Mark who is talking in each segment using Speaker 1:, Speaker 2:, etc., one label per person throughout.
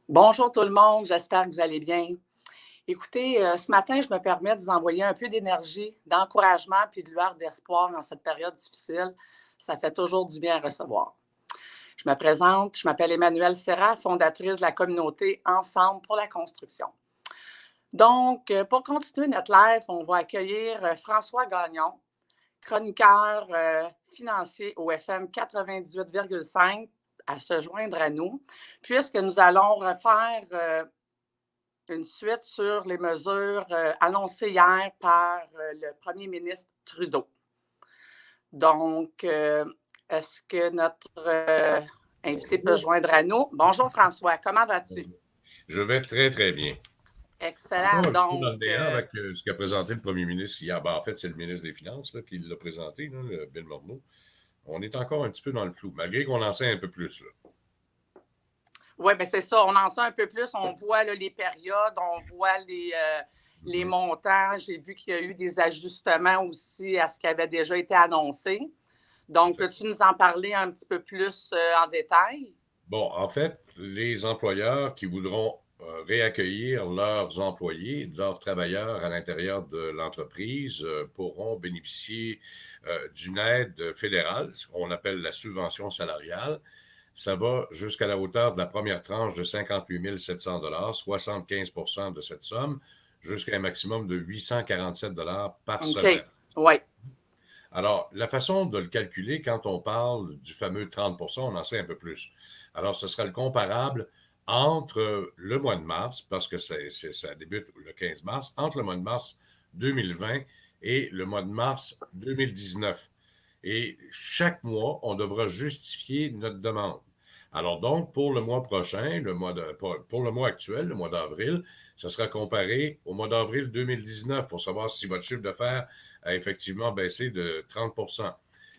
Speaker 1: Bonjour tout le monde, j'espère que vous allez bien. Écoutez, ce matin, je me permets de vous envoyer un peu d'énergie, d'encouragement puis de lueur d'espoir dans cette période difficile. Ça fait toujours du bien à recevoir. Je me présente, je m'appelle Emmanuelle Serra, fondatrice de la communauté Ensemble pour la construction. Donc, pour continuer notre live, on va accueillir François Gagnon, chroniqueur financier au FM 98,5, à se joindre à nous, puisque nous allons refaire une suite sur les mesures annoncées hier par le premier ministre Trudeau. Donc, est-ce que notre invité peut se joindre à nous? Bonjour François, comment vas-tu?
Speaker 2: Je vais très, très bien.
Speaker 1: Excellent.
Speaker 2: Encore un petit peu dans le
Speaker 1: Donc,
Speaker 2: néant avec ce qu'a présenté le premier ministre hier. Ben, en fait, c'est le ministre des Finances là, qui l'a présenté, là, le Bill Morneau. On est encore un petit peu dans le flou, malgré qu'on en sait un peu plus. Là.
Speaker 1: oui, bien c'est ça, on en sait un peu plus. On voit là, les périodes, on voit les montants. J'ai vu qu'il y a eu des ajustements aussi à ce qui avait déjà été annoncé. Donc, peux-tu nous en parler un petit peu plus en détail?
Speaker 2: Bon, en fait, les employeurs qui voudront réaccueillir leurs employés, leurs travailleurs à l'intérieur de l'entreprise pourront bénéficier d'une aide fédérale, ce qu'on appelle la subvention salariale. Ça va jusqu'à la hauteur de la première tranche de 58 700 75 de cette somme, jusqu'à un maximum de 847 par
Speaker 1: OK.
Speaker 2: semaine.
Speaker 1: Oui.
Speaker 2: Alors, la façon de le calculer, quand on parle du fameux 30 on en sait un peu plus. Alors, ce sera le comparable entre le mois de mars, parce que ça débute le 15 mars, entre le mois de mars 2020 et le mois de mars 2019. Et chaque mois, on devra justifier notre demande. Alors donc, pour le mois prochain, pour le mois actuel, le mois d'avril, ça sera comparé au mois d'avril 2019 pour savoir si votre chiffre d'affaires a effectivement baissé de 30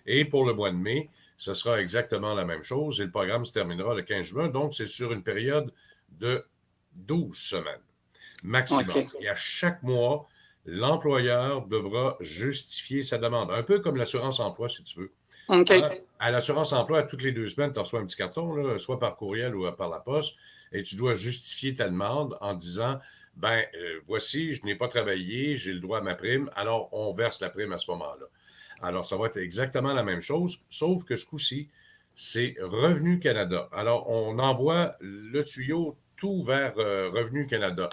Speaker 2: Et pour le mois de mai, ce sera exactement la même chose et le programme se terminera le 15 juin. Donc, c'est sur une période de 12 semaines maximum.
Speaker 1: OK.
Speaker 2: Et à chaque mois, l'employeur devra justifier sa demande. Un peu comme l'assurance emploi, si tu veux.
Speaker 1: OK.
Speaker 2: Hein? À l'assurance emploi, toutes les 2 semaines, tu reçois un petit carton, là, soit par courriel ou par la poste, et tu dois justifier ta demande en disant, voici, je n'ai pas travaillé, j'ai le droit à ma prime, alors on verse la prime à ce moment-là. Alors, ça va être exactement la même chose, sauf que ce coup-ci, c'est Revenu Canada. Alors, on envoie le tuyau tout vers Revenu Canada.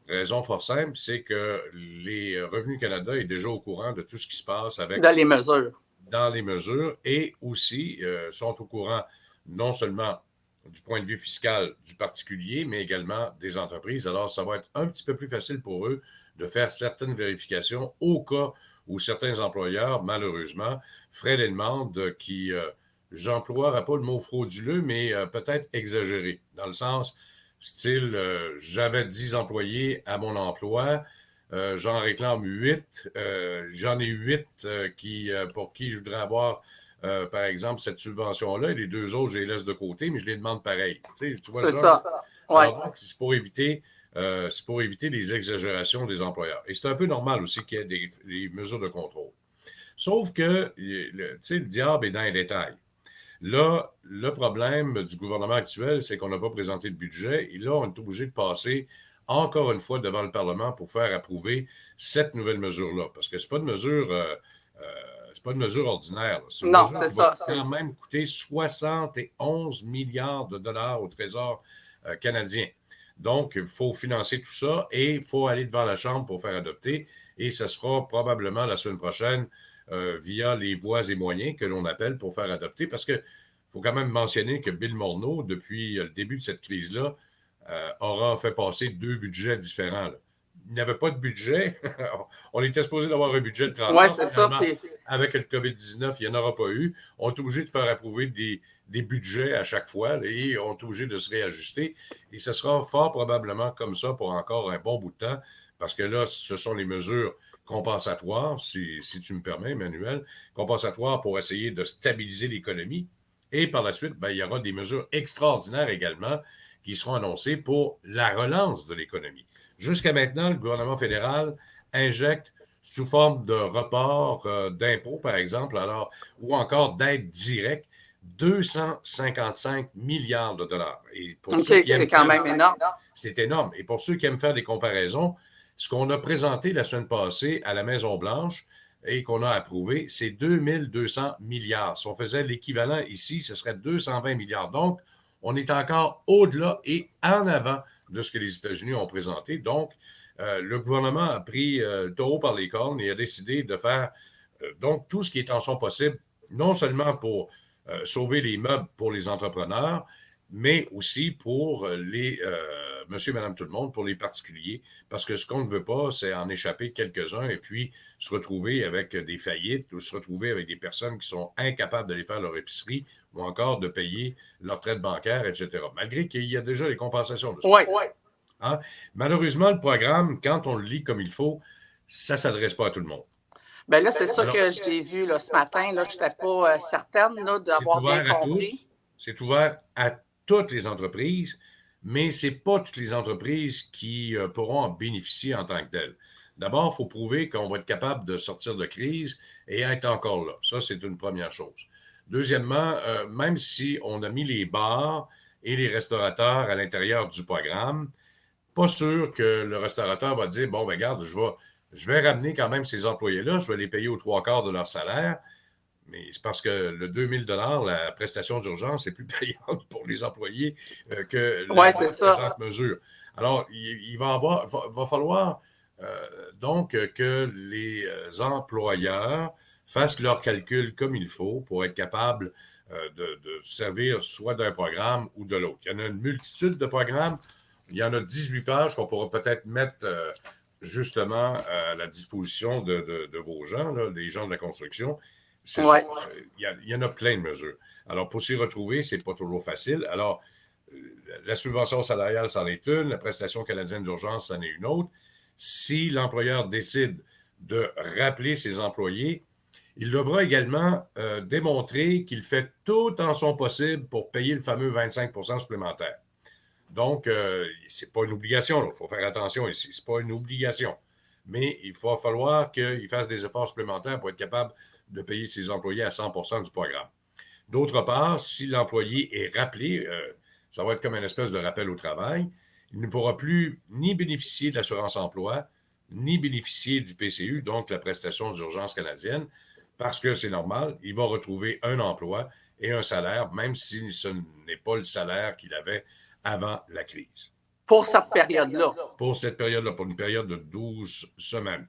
Speaker 2: Raison fort simple, c'est que les Revenus Canada est déjà au courant de tout ce qui se passe
Speaker 1: Dans les mesures.
Speaker 2: dans les mesures et aussi sont au courant non seulement du point de vue fiscal du particulier, mais également des entreprises. Alors, ça va être un petit peu plus facile pour eux de faire certaines vérifications au cas où certains employeurs, malheureusement, feraient des demandes qui, j'emploierai pas le mot frauduleux, mais peut-être exagéré, dans le sens style, j'avais 10 employés à mon emploi, j'en réclame 8. J'en ai 8 pour qui je voudrais avoir, par exemple, cette subvention-là. Et les 2 autres, je les laisse de côté, mais je les demande pareil. Tu vois le
Speaker 1: C'est
Speaker 2: genre?
Speaker 1: ça. Oui.
Speaker 2: Alors, donc, c'est pour éviter les exagérations des employeurs. Et c'est un peu normal aussi qu'il y ait des mesures de contrôle. Sauf que, le diable est dans les détails. Là, le problème du gouvernement actuel, c'est qu'on n'a pas présenté de budget. Et là, on est obligé de passer encore une fois devant le Parlement pour faire approuver cette nouvelle mesure-là. Parce que ce n'est pas une mesure, c'est pas une mesure ordinaire. C'est une
Speaker 1: Non,
Speaker 2: mesure
Speaker 1: c'est
Speaker 2: qui va
Speaker 1: ça.
Speaker 2: quand même coûter 71 milliards de dollars au Trésor canadien. Donc, il faut financer tout ça et il faut aller devant la Chambre pour faire adopter. Et ça se fera probablement la semaine prochaine via les voies et moyens que l'on appelle pour faire adopter. Parce qu'il faut quand même mentionner que Bill Morneau, depuis le début de cette crise-là, aura fait passer 2 budgets différents. Là. Il n'avait pas de budget. On était supposé d'avoir un budget de 30
Speaker 1: Oui,
Speaker 2: ans.
Speaker 1: c'est ça.
Speaker 2: Finalement,
Speaker 1: Puis,
Speaker 2: avec le COVID-19, il n'y en aura pas eu. On est obligé de faire approuver des budgets à chaque fois et on est obligé de se réajuster. Et ce sera fort probablement comme ça pour encore un bon bout de temps, parce que là, ce sont les mesures compensatoires, si tu me permets, Emmanuel, compensatoires pour essayer de stabiliser l'économie. Et par la suite, il y aura des mesures extraordinaires également qui seront annoncées pour la relance de l'économie. Jusqu'à maintenant, le gouvernement fédéral injecte sous forme de report d'impôts, par exemple, alors, ou encore d'aides directes, 255 milliards de dollars. Et pour
Speaker 1: OK,
Speaker 2: ceux qui aiment
Speaker 1: c'est quand
Speaker 2: faire,
Speaker 1: même énorme.
Speaker 2: c'est énorme. Et pour ceux qui aiment faire des comparaisons, ce qu'on a présenté la semaine passée à la Maison-Blanche et qu'on a approuvé, c'est 2200 milliards. Si on faisait l'équivalent ici, ce serait 220 milliards. Donc, on est encore au-delà et en avant de ce que les États-Unis ont présenté. Donc, le gouvernement a pris le taureau par les cornes et a décidé de faire donc tout ce qui est en son possible, non seulement pour sauver les meubles pour les entrepreneurs, mais aussi pour les monsieur, madame, tout le monde, pour les particuliers, parce que ce qu'on ne veut pas, c'est en échapper quelques-uns et puis se retrouver avec des faillites ou se retrouver avec des personnes qui sont incapables d'aller faire leur épicerie ou encore de payer leur traite bancaire, etc. Malgré qu'il y a déjà les compensations de ça.
Speaker 1: Oui.
Speaker 2: Hein? Malheureusement, le programme, quand on le lit comme il faut, ça ne s'adresse pas à tout le monde.
Speaker 1: Bien là, c'est ça que j'ai vu là, ce matin. Là, je n'étais pas certaine là, d'avoir bien compris.
Speaker 2: C'est ouvert à toutes les entreprises, mais ce n'est pas toutes les entreprises qui pourront en bénéficier en tant que telles. D'abord, il faut prouver qu'on va être capable de sortir de crise et être encore là. Ça, c'est une première chose. Deuxièmement, même si on a mis les bars et les restaurateurs à l'intérieur du programme, pas sûr que le restaurateur va dire, bon, ben, regarde, je vais ramener quand même ces employés-là, je vais les payer aux 3/4 de leur salaire, mais c'est parce que le 2000 la prestation d'urgence est plus payante pour les employés que la présente mesure. Alors, il va falloir donc que les employeurs fassent leurs calculs comme il faut pour être capables de servir soit d'un programme ou de l'autre. Il y en a une multitude de programmes. Il y en a 18 pages qu'on pourra peut-être mettre justement à la disposition de vos gens, là, les gens de la construction.
Speaker 1: Ouais.
Speaker 2: Il y en a plein de mesures. Alors, pour s'y retrouver, c'est pas toujours facile. Alors, la subvention salariale, c'en est une. La prestation canadienne d'urgence, c'en est une autre. Si l'employeur décide de rappeler ses employés, il devra également démontrer qu'il fait tout en son possible pour payer le fameux 25 supplémentaire. Donc, ce n'est pas une obligation. Il faut faire attention ici. Ce n'est pas une obligation. Mais il va falloir qu'il fasse des efforts supplémentaires pour être capable de payer ses employés à 100 du programme. D'autre part, si l'employé est rappelé, ça va être comme une espèce de rappel au travail, il ne pourra plus ni bénéficier de l'assurance-emploi, ni bénéficier du PCU, donc la prestation d'urgence canadienne, parce que c'est normal, il va retrouver un emploi et un salaire, même si ce n'est pas le salaire qu'il avait avant la crise.
Speaker 1: Pour cette période-là.
Speaker 2: Pour cette période-là, pour une période de 12 semaines.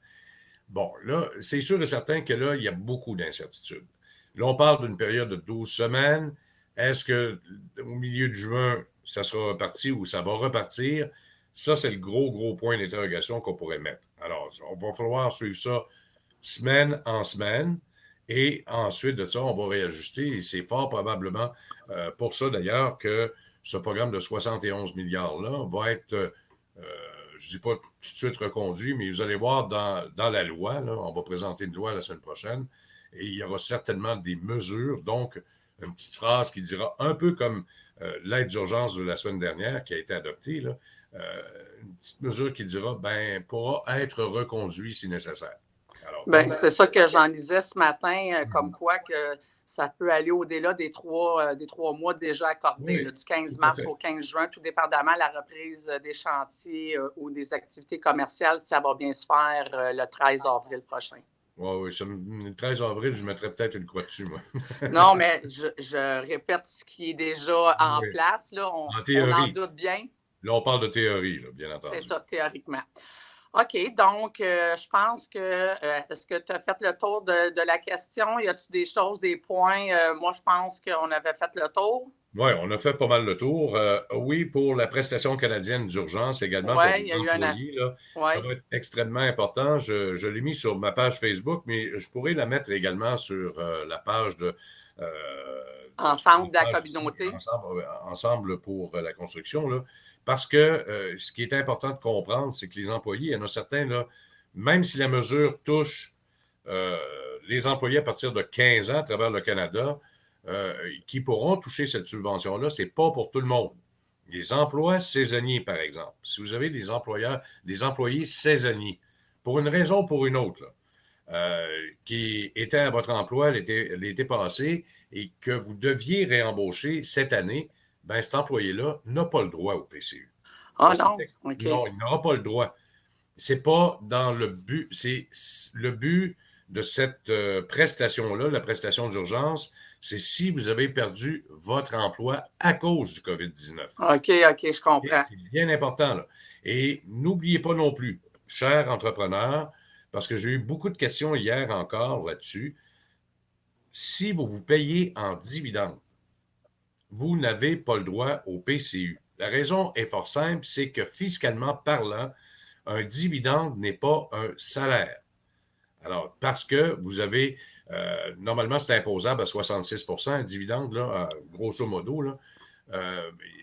Speaker 2: Bon, là, c'est sûr et certain que là, il y a beaucoup d'incertitudes. Là, on parle d'une période de 12 semaines. Est-ce qu'au milieu de juin, ça sera reparti ou ça va repartir? Ça, c'est le gros point d'interrogation qu'on pourrait mettre. Alors, on va falloir suivre ça semaine en semaine. Et ensuite de ça, on va réajuster. Et c'est fort probablement pour ça, d'ailleurs, que ce programme de 71 milliards-là va être, je ne dis pas tout de suite reconduit, mais vous allez voir dans la loi, là, on va présenter une loi la semaine prochaine, et il y aura certainement des mesures, donc une petite phrase qui dira, un peu comme l'aide d'urgence de la semaine dernière qui a été adoptée, là, une petite mesure qui dira, ben, pourra être reconduit si nécessaire.
Speaker 1: Bien, c'est ça que j'en lisais ce matin, comme quoi que ça peut aller au-delà des trois mois déjà accordés, là, du 15 mars au 15 juin, tout dépendamment de la reprise des chantiers ou des activités commerciales, ça va bien se faire le 13 avril prochain.
Speaker 2: Oui, le 13 avril, je mettrais peut-être une croix dessus, moi.
Speaker 1: Non, mais je répète ce qui est déjà en place. Là, on en doute bien.
Speaker 2: Là, on parle de théorie, là, bien entendu.
Speaker 1: C'est ça, théoriquement. OK, donc je pense que est-ce que tu as fait le tour de la question? Y a-t-il des choses, des points? Moi, je pense qu'on avait fait le tour.
Speaker 2: Oui, on a fait pas mal le tour. Oui, pour la prestation canadienne d'urgence également pour les employés, là, ça va être extrêmement important. Je l'ai mis sur ma page Facebook, mais je pourrais la mettre également sur la page de
Speaker 1: Ensemble de la communauté.
Speaker 2: Ensemble pour la construction, là. Parce que ce qui est important de comprendre, c'est que les employés, il y en a certains, là, même si la mesure touche les employés à partir de 15 ans à travers le Canada, qui pourront toucher cette subvention-là, ce n'est pas pour tout le monde. Les emplois saisonniers, par exemple. Si vous avez des employés saisonniers, pour une raison ou pour une autre, là, qui était à votre emploi l'été passé et que vous deviez réembaucher cette année, ben cet employé-là n'a pas le droit au PCU.
Speaker 1: Ah non, OK.
Speaker 2: Non, il n'aura pas le droit. C'est pas dans le but, c'est le but de cette prestation-là, la prestation d'urgence, c'est si vous avez perdu votre emploi à cause du COVID-19.
Speaker 1: OK, OK, je comprends.
Speaker 2: C'est bien important, là. Et n'oubliez pas non plus, chers entrepreneurs, parce que j'ai eu beaucoup de questions hier encore là-dessus, si vous vous payez en dividende, vous n'avez pas le droit au PCU. La raison est fort simple, c'est que fiscalement parlant, un dividende n'est pas un salaire. Alors, parce que vous avez, normalement, c'est imposable à 66 un dividende, là, grosso modo, là,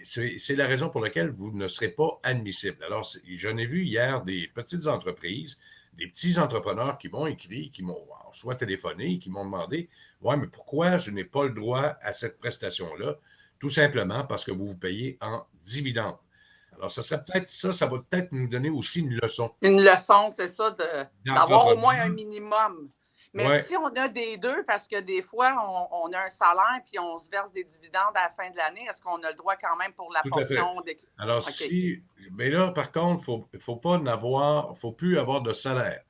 Speaker 2: c'est la raison pour laquelle vous ne serez pas admissible. Alors, j'en ai vu hier des petites entreprises, des petits entrepreneurs qui m'ont écrit, qui m'ont soit téléphoné, qui m'ont demandé, ouais, mais pourquoi je n'ai pas le droit à cette prestation-là? Tout simplement parce que vous vous payez en dividende. Alors, ça serait peut-être ça, ça va peut-être nous donner aussi une leçon.
Speaker 1: Une leçon, c'est ça, d'avoir au moins un
Speaker 2: D'entrepreneur.
Speaker 1: minimum. Mais
Speaker 2: Ouais,
Speaker 1: si on a des deux, parce que des fois, on a un salaire puis on se verse des dividendes à la fin de l'année, est-ce qu'on a le droit quand même pour la
Speaker 2: tout à fait.
Speaker 1: portion des...
Speaker 2: Alors,
Speaker 1: OK.
Speaker 2: mais là, par contre, faut pas faut plus avoir de salaire.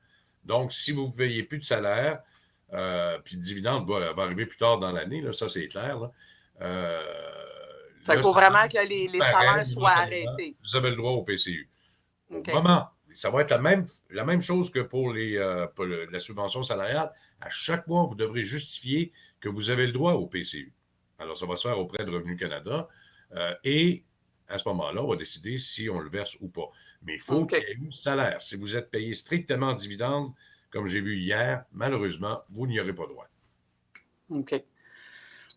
Speaker 2: Donc, si vous ne payez plus de salaire, puis le dividende va arriver plus tard dans l'année, là, ça c'est clair, là. Euh,
Speaker 1: Fait qu'il
Speaker 2: le
Speaker 1: faut
Speaker 2: salaire,
Speaker 1: vraiment que les
Speaker 2: pareil,
Speaker 1: salaires soient
Speaker 2: momentanément,
Speaker 1: arrêtés.
Speaker 2: vous avez le droit au PCU. Au
Speaker 1: OK.
Speaker 2: moment, ça va être la même chose que pour la subvention salariale. À chaque mois, vous devrez justifier que vous avez le droit au PCU. Alors, ça va se faire auprès de Revenu Canada. Et à ce moment-là, on va décider si on le verse ou pas. Mais il faut qu'il y
Speaker 1: OK.
Speaker 2: ait eu salaire. Si vous êtes payé strictement en dividende, comme j'ai vu hier, malheureusement, vous n'y aurez pas droit.
Speaker 1: OK.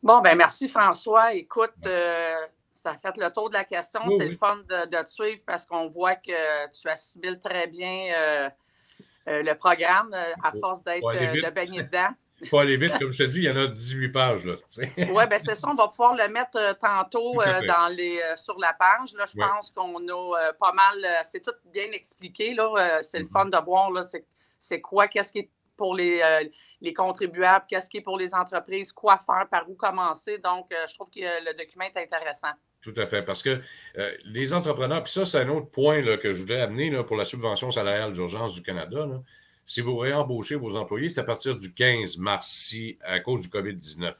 Speaker 1: Bon, ben merci François. Écoute,
Speaker 2: Ouais.
Speaker 1: ça a fait le tour de la question.
Speaker 2: Oui,
Speaker 1: C'est le
Speaker 2: oui.
Speaker 1: fun de te suivre parce qu'on voit que tu assimiles très bien le programme à force
Speaker 2: Faut aller
Speaker 1: de
Speaker 2: vite.
Speaker 1: baigner dedans.
Speaker 2: Faut aller vite. Comme je te dis, il y en a 18 pages, là.
Speaker 1: Oui, ben c'est ça. On va pouvoir le mettre tantôt
Speaker 2: Tout à fait.
Speaker 1: sur la page. Là, je
Speaker 2: Oui.
Speaker 1: pense qu'on a pas mal. C'est tout bien expliqué. Là. C'est le fun de voir là, c'est quoi, qu'est-ce qui est pour les contribuables, qu'est-ce qui est pour les entreprises, quoi faire, par où commencer. Donc, je trouve que le document est intéressant.
Speaker 2: Tout à fait. Parce que les entrepreneurs, puis ça, c'est un autre point là, que je voulais amener là, pour la subvention salariale d'urgence du Canada. Là. Si vous réembauchez vos employés, c'est à partir du 15 mars, à cause du COVID-19.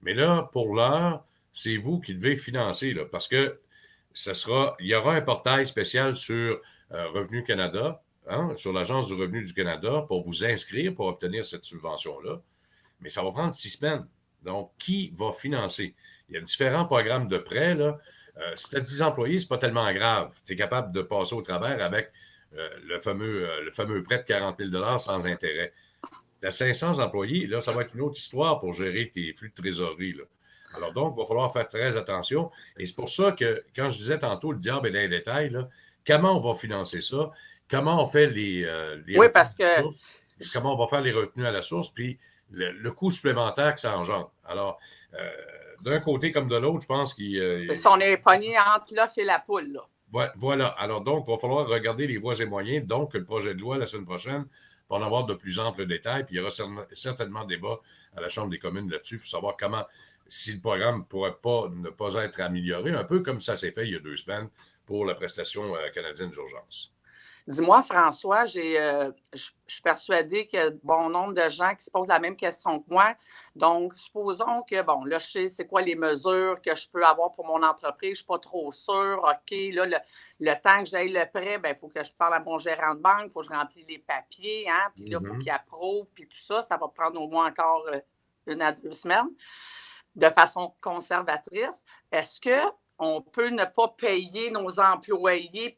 Speaker 2: Mais là, pour l'heure, c'est vous qui devez financer, là, parce que il y aura un portail spécial sur Revenu Canada, hein, sur l'Agence du revenu du Canada, pour vous inscrire pour obtenir cette subvention-là. Mais ça va prendre 6 semaines. Donc, qui va financer? Il y a différents programmes de prêts. Là. Si tu as 10 employés, ce n'est pas tellement grave. Tu es capable de passer au travers avec le fameux prêt de 40 000 sans intérêt. Tu as 500 employés, là, ça va être une autre histoire pour gérer tes flux de trésorerie. Là. Alors donc, il va falloir faire très attention. Et c'est pour ça que, quand je disais tantôt, le diable est dans les détails, là, comment on va financer ça? Comment on fait les
Speaker 1: Oui,
Speaker 2: retenues
Speaker 1: parce
Speaker 2: à la
Speaker 1: que
Speaker 2: source? Comment on va faire les retenues à la source? Puis le coût supplémentaire que ça engendre. Alors, d'un côté comme de l'autre, je pense
Speaker 1: c'est ça, on est pogné entre l'œuf et la poule. Là.
Speaker 2: voilà. Alors donc, il va falloir regarder les voies et moyens. Donc, le projet de loi la semaine prochaine pour en avoir de plus amples détails. Puis il y aura certainement débat à la Chambre des communes là-dessus pour savoir comment, si le programme ne pourrait pas ne pas être amélioré, un peu comme ça s'est fait il y a 2 semaines pour la prestation canadienne d'urgence.
Speaker 1: Dis-moi, François, je suis persuadée qu'il y a bon nombre de gens qui se posent la même question que moi. Donc, supposons que, bon, là, je sais c'est quoi les mesures que je peux avoir pour mon entreprise. Je ne suis pas trop sûre. OK, là, le temps que j'aille le prêt, il faut que je parle à mon gérant de banque, il faut que je remplisse les papiers, hein, puis là, il faut qu'il approuve, puis tout ça. Ça va prendre au moins encore 1 à 2 semaines de façon conservatrice. Est-ce qu'on peut ne pas payer nos employés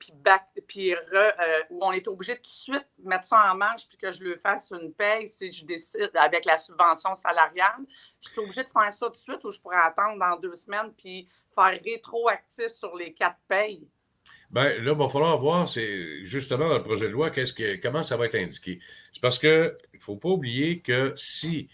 Speaker 1: ou on est obligé de tout de suite mettre ça en marche puis que je le fasse une paye si je décide avec la subvention salariale? Je suis obligée de faire ça tout de suite ou je pourrais attendre dans 2 semaines puis faire rétroactif sur les 4 payes?
Speaker 2: Bien, là, il va falloir voir, c'est justement dans le projet de loi, comment ça va être indiqué. C'est parce que il ne faut pas oublier que si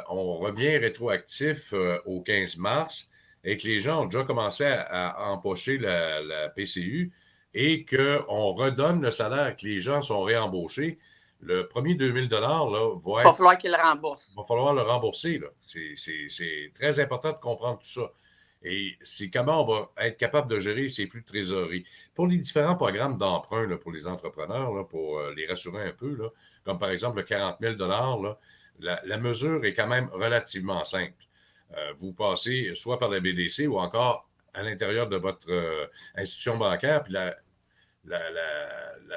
Speaker 2: on revient rétroactif au 15 mars et que les gens ont déjà commencé à empocher la PCU et qu'on redonne le salaire et que les gens sont réembauchés, le premier 2000 là,
Speaker 1: Il va falloir qu'il le rembourse.
Speaker 2: va falloir le rembourser. Là. C'est très important de comprendre tout ça. Et c'est comment on va être capable de gérer ces flux de trésorerie. Pour les différents programmes d'emprunt pour les entrepreneurs, là, pour les rassurer un peu, là, comme par exemple le 40 000 là, la mesure est quand même relativement simple. Vous passez soit par la BDC ou encore à l'intérieur de votre institution bancaire, puis la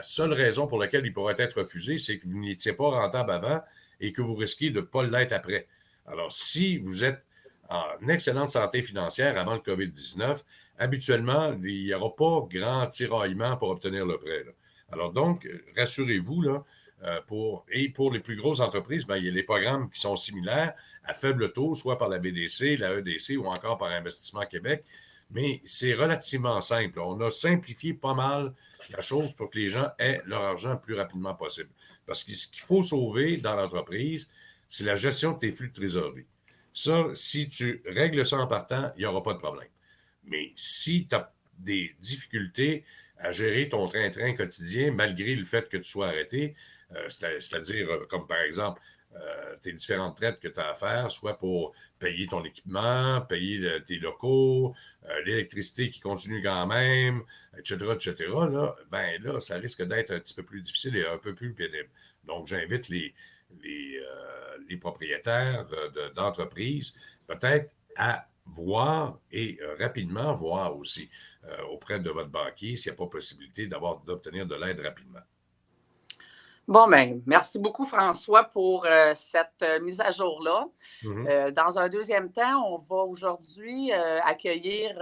Speaker 2: seule raison pour laquelle il pourrait être refusé, c'est que vous n'étiez pas rentable avant et que vous risquez de ne pas l'être après. Alors, si vous êtes en excellente santé financière avant le COVID-19, habituellement, il n'y aura pas grand tiraillement pour obtenir le prêt. Là. Alors donc, rassurez-vous, là, pour les plus grosses entreprises, il y a les programmes qui sont similaires à faible taux, soit par la BDC, la EDC ou encore par Investissement Québec. Mais c'est relativement simple. On a simplifié pas mal la chose pour que les gens aient leur argent le plus rapidement possible. Parce que ce qu'il faut sauver dans l'entreprise, c'est la gestion de tes flux de trésorerie. Ça, si tu règles ça en partant, il n'y aura pas de problème. Mais si tu as des difficultés à gérer ton train-train quotidien, malgré le fait que tu sois arrêté, c'est-à-dire, comme par exemple, tes différentes traites que tu as à faire, soit pour payer ton équipement, payer tes locaux, l'électricité qui continue quand même, etc., là, là, ça risque d'être un petit peu plus difficile et un peu plus pénible. Donc, j'invite les propriétaires d'entreprises peut-être à voir et rapidement voir aussi auprès de votre banquier s'il n'y a pas possibilité d'obtenir de l'aide rapidement.
Speaker 1: Bon, bien, merci beaucoup, François, pour cette mise à jour-là. Dans un deuxième temps, on va aujourd'hui accueillir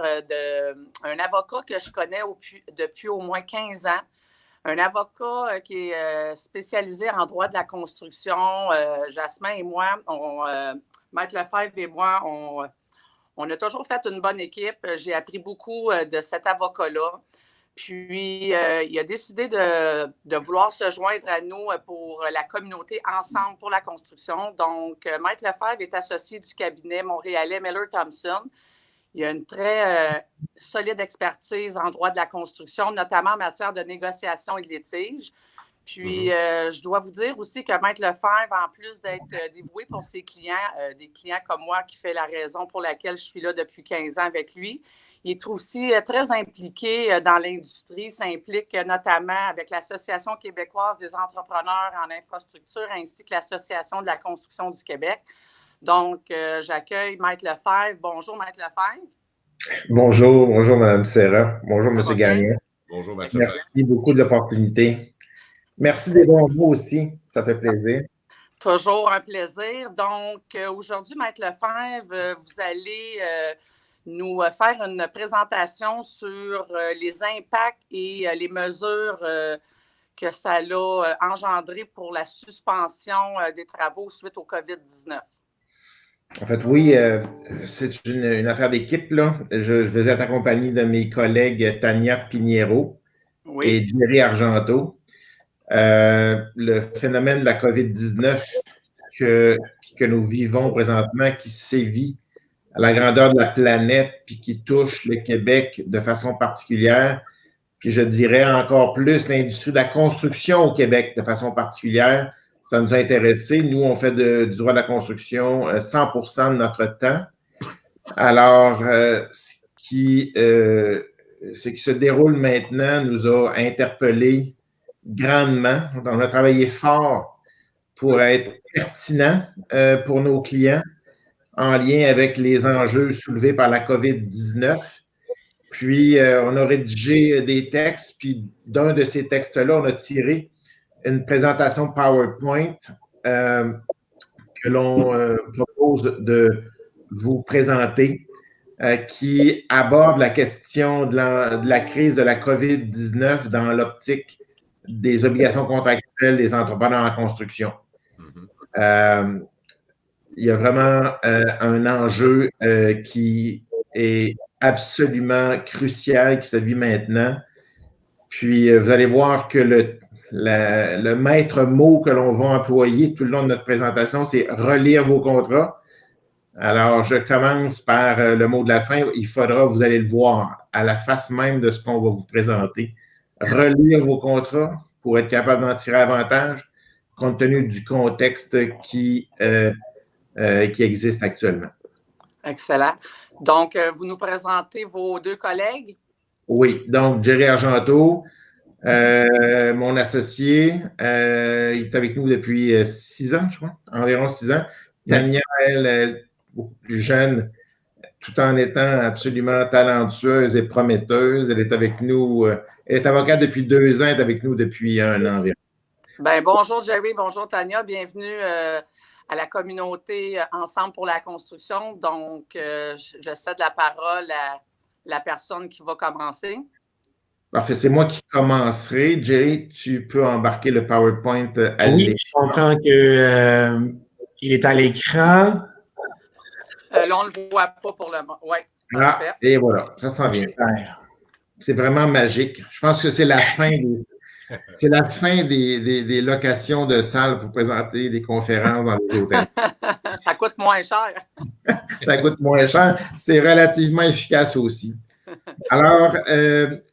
Speaker 1: un avocat que je connais depuis au moins 15 ans. Un avocat qui est spécialisé en droit de la construction. Jasmin et moi, Maître Lefebvre et moi, on a toujours fait une bonne équipe. J'ai appris beaucoup de cet avocat-là. Puis, il a décidé de vouloir se joindre à nous pour la communauté Ensemble pour la construction. Donc, Maître Lefebvre est associé du cabinet montréalais Miller Thompson. Il a une très solide expertise en droit de la construction, notamment en matière de négociation et de litige. Puis, je dois vous dire aussi que Maître Lefebvre, en plus d'être dévoué pour ses clients, des clients comme moi, qui fait la raison pour laquelle je suis là depuis 15 ans avec lui, il est aussi très impliqué dans l'industrie, s'implique notamment avec l'Association québécoise des entrepreneurs en infrastructure ainsi que l'Association de la construction du Québec. Donc, j'accueille Maître Lefebvre. Bonjour, Maître Lefebvre.
Speaker 3: Bonjour, Mme Serra. Bonjour, M. Gagnon.
Speaker 2: Bonjour, Maître Lefebvre.
Speaker 3: Merci beaucoup de l'opportunité. Merci des bons mots aussi, ça fait plaisir.
Speaker 1: Toujours un plaisir. Donc, aujourd'hui, Maître Lefebvre, vous allez nous faire une présentation sur les impacts et les mesures que ça a engendré pour la suspension des travaux suite au COVID-19.
Speaker 3: En fait, oui, c'est une affaire d'équipe, là. Je vais être accompagné de mes collègues Tania Piniero et Jerry Argento. Le phénomène de la COVID-19 que nous vivons présentement, qui sévit à la grandeur de la planète, puis qui touche le Québec de façon particulière, puis je dirais encore plus l'industrie de la construction au Québec de façon particulière. Ça nous a intéressés. Nous, on fait du droit de la construction 100% de notre temps. Alors, ce qui se déroule maintenant nous a interpellés grandement. On a travaillé fort pour être pertinent pour nos clients en lien avec les enjeux soulevés par la COVID-19. Puis, on a rédigé des textes, puis d'un de ces textes-là, on a tiré une présentation PowerPoint que l'on propose de vous présenter, qui aborde la question de la crise de la COVID-19 dans l'optique des obligations contractuelles des entrepreneurs en construction. Il y a vraiment un enjeu qui est absolument crucial, qui se vit maintenant. Puis, vous allez voir que le maître mot que l'on va employer tout le long de notre présentation, c'est « relire vos contrats ». Alors, je commence par le mot de la fin. Il faudra, vous allez le voir, à la face même de ce qu'on va vous présenter, relire vos contrats pour être capable d'en tirer avantage, compte tenu du contexte qui existe actuellement.
Speaker 1: Excellent. Donc, vous nous présentez vos deux collègues?
Speaker 3: Oui, donc Jerry Argenteau, mon associé, il est avec nous depuis 6 ans, je crois, environ 6 ans. Tania, elle, est beaucoup plus jeune, tout en étant absolument talentueuse et prometteuse. Elle est avec nous, elle est avocate depuis 2 ans, elle est avec nous depuis 1 an environ.
Speaker 1: Bien, bonjour Jerry, bonjour Tania, bienvenue à la communauté Ensemble pour la construction. Donc, je cède la parole à la personne qui va commencer.
Speaker 3: Parfait, c'est moi qui commencerai. Jerry, tu peux embarquer le PowerPoint à l'écran.
Speaker 4: Oui, je comprends qu'il est à l'écran.
Speaker 1: Là, on ne le voit pas pour le moment. Oui,
Speaker 3: parfait. Et voilà, ça s'en vient. C'est vraiment magique. Je pense que c'est la fin des locations de salles pour présenter des conférences dans les hôtels.
Speaker 1: Ça coûte moins cher.
Speaker 3: Ça coûte moins cher. C'est relativement efficace aussi. Alors,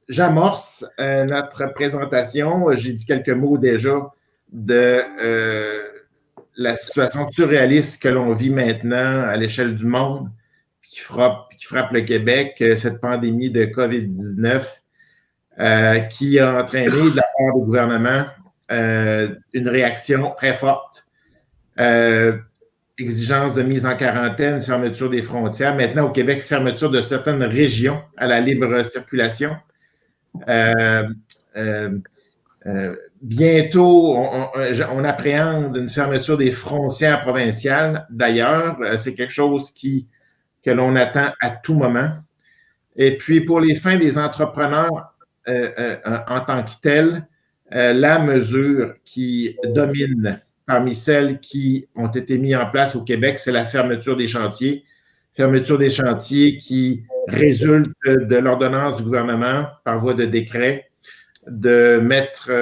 Speaker 3: j'amorce notre présentation. J'ai dit quelques mots déjà de la situation surréaliste que l'on vit maintenant à l'échelle du monde, qui frappe le Québec, cette pandémie de COVID-19, qui a entraîné de la part du gouvernement une réaction très forte. Exigence de mise en quarantaine, fermeture des frontières. Maintenant, au Québec, fermeture de certaines régions à la libre circulation. Bientôt, on appréhende une fermeture des frontières provinciales. D'ailleurs, c'est quelque chose que l'on attend à tout moment. Et puis, pour les fins des entrepreneurs en tant que tels, la mesure qui domine parmi celles qui ont été mises en place au Québec, c'est la fermeture des chantiers. Fermeture des chantiers qui résulte de l'ordonnance du gouvernement par voie de décret de mettre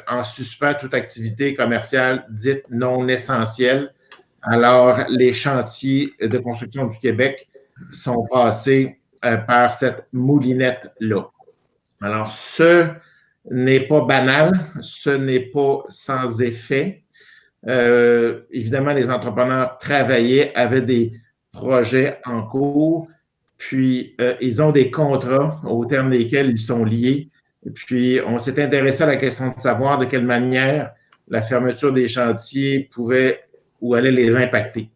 Speaker 3: en suspens toute activité commerciale dite non essentielle. Alors, les chantiers de construction du Québec sont passés par cette moulinette-là. Alors, ce n'est pas banal, ce n'est pas sans effet. Évidemment, les entrepreneurs travaillaient, avaient des projets en cours, puis ils ont des contrats au terme desquels ils sont liés. Et puis, on s'est intéressé à la question de savoir de quelle manière la fermeture des chantiers pouvait ou allait les impacter.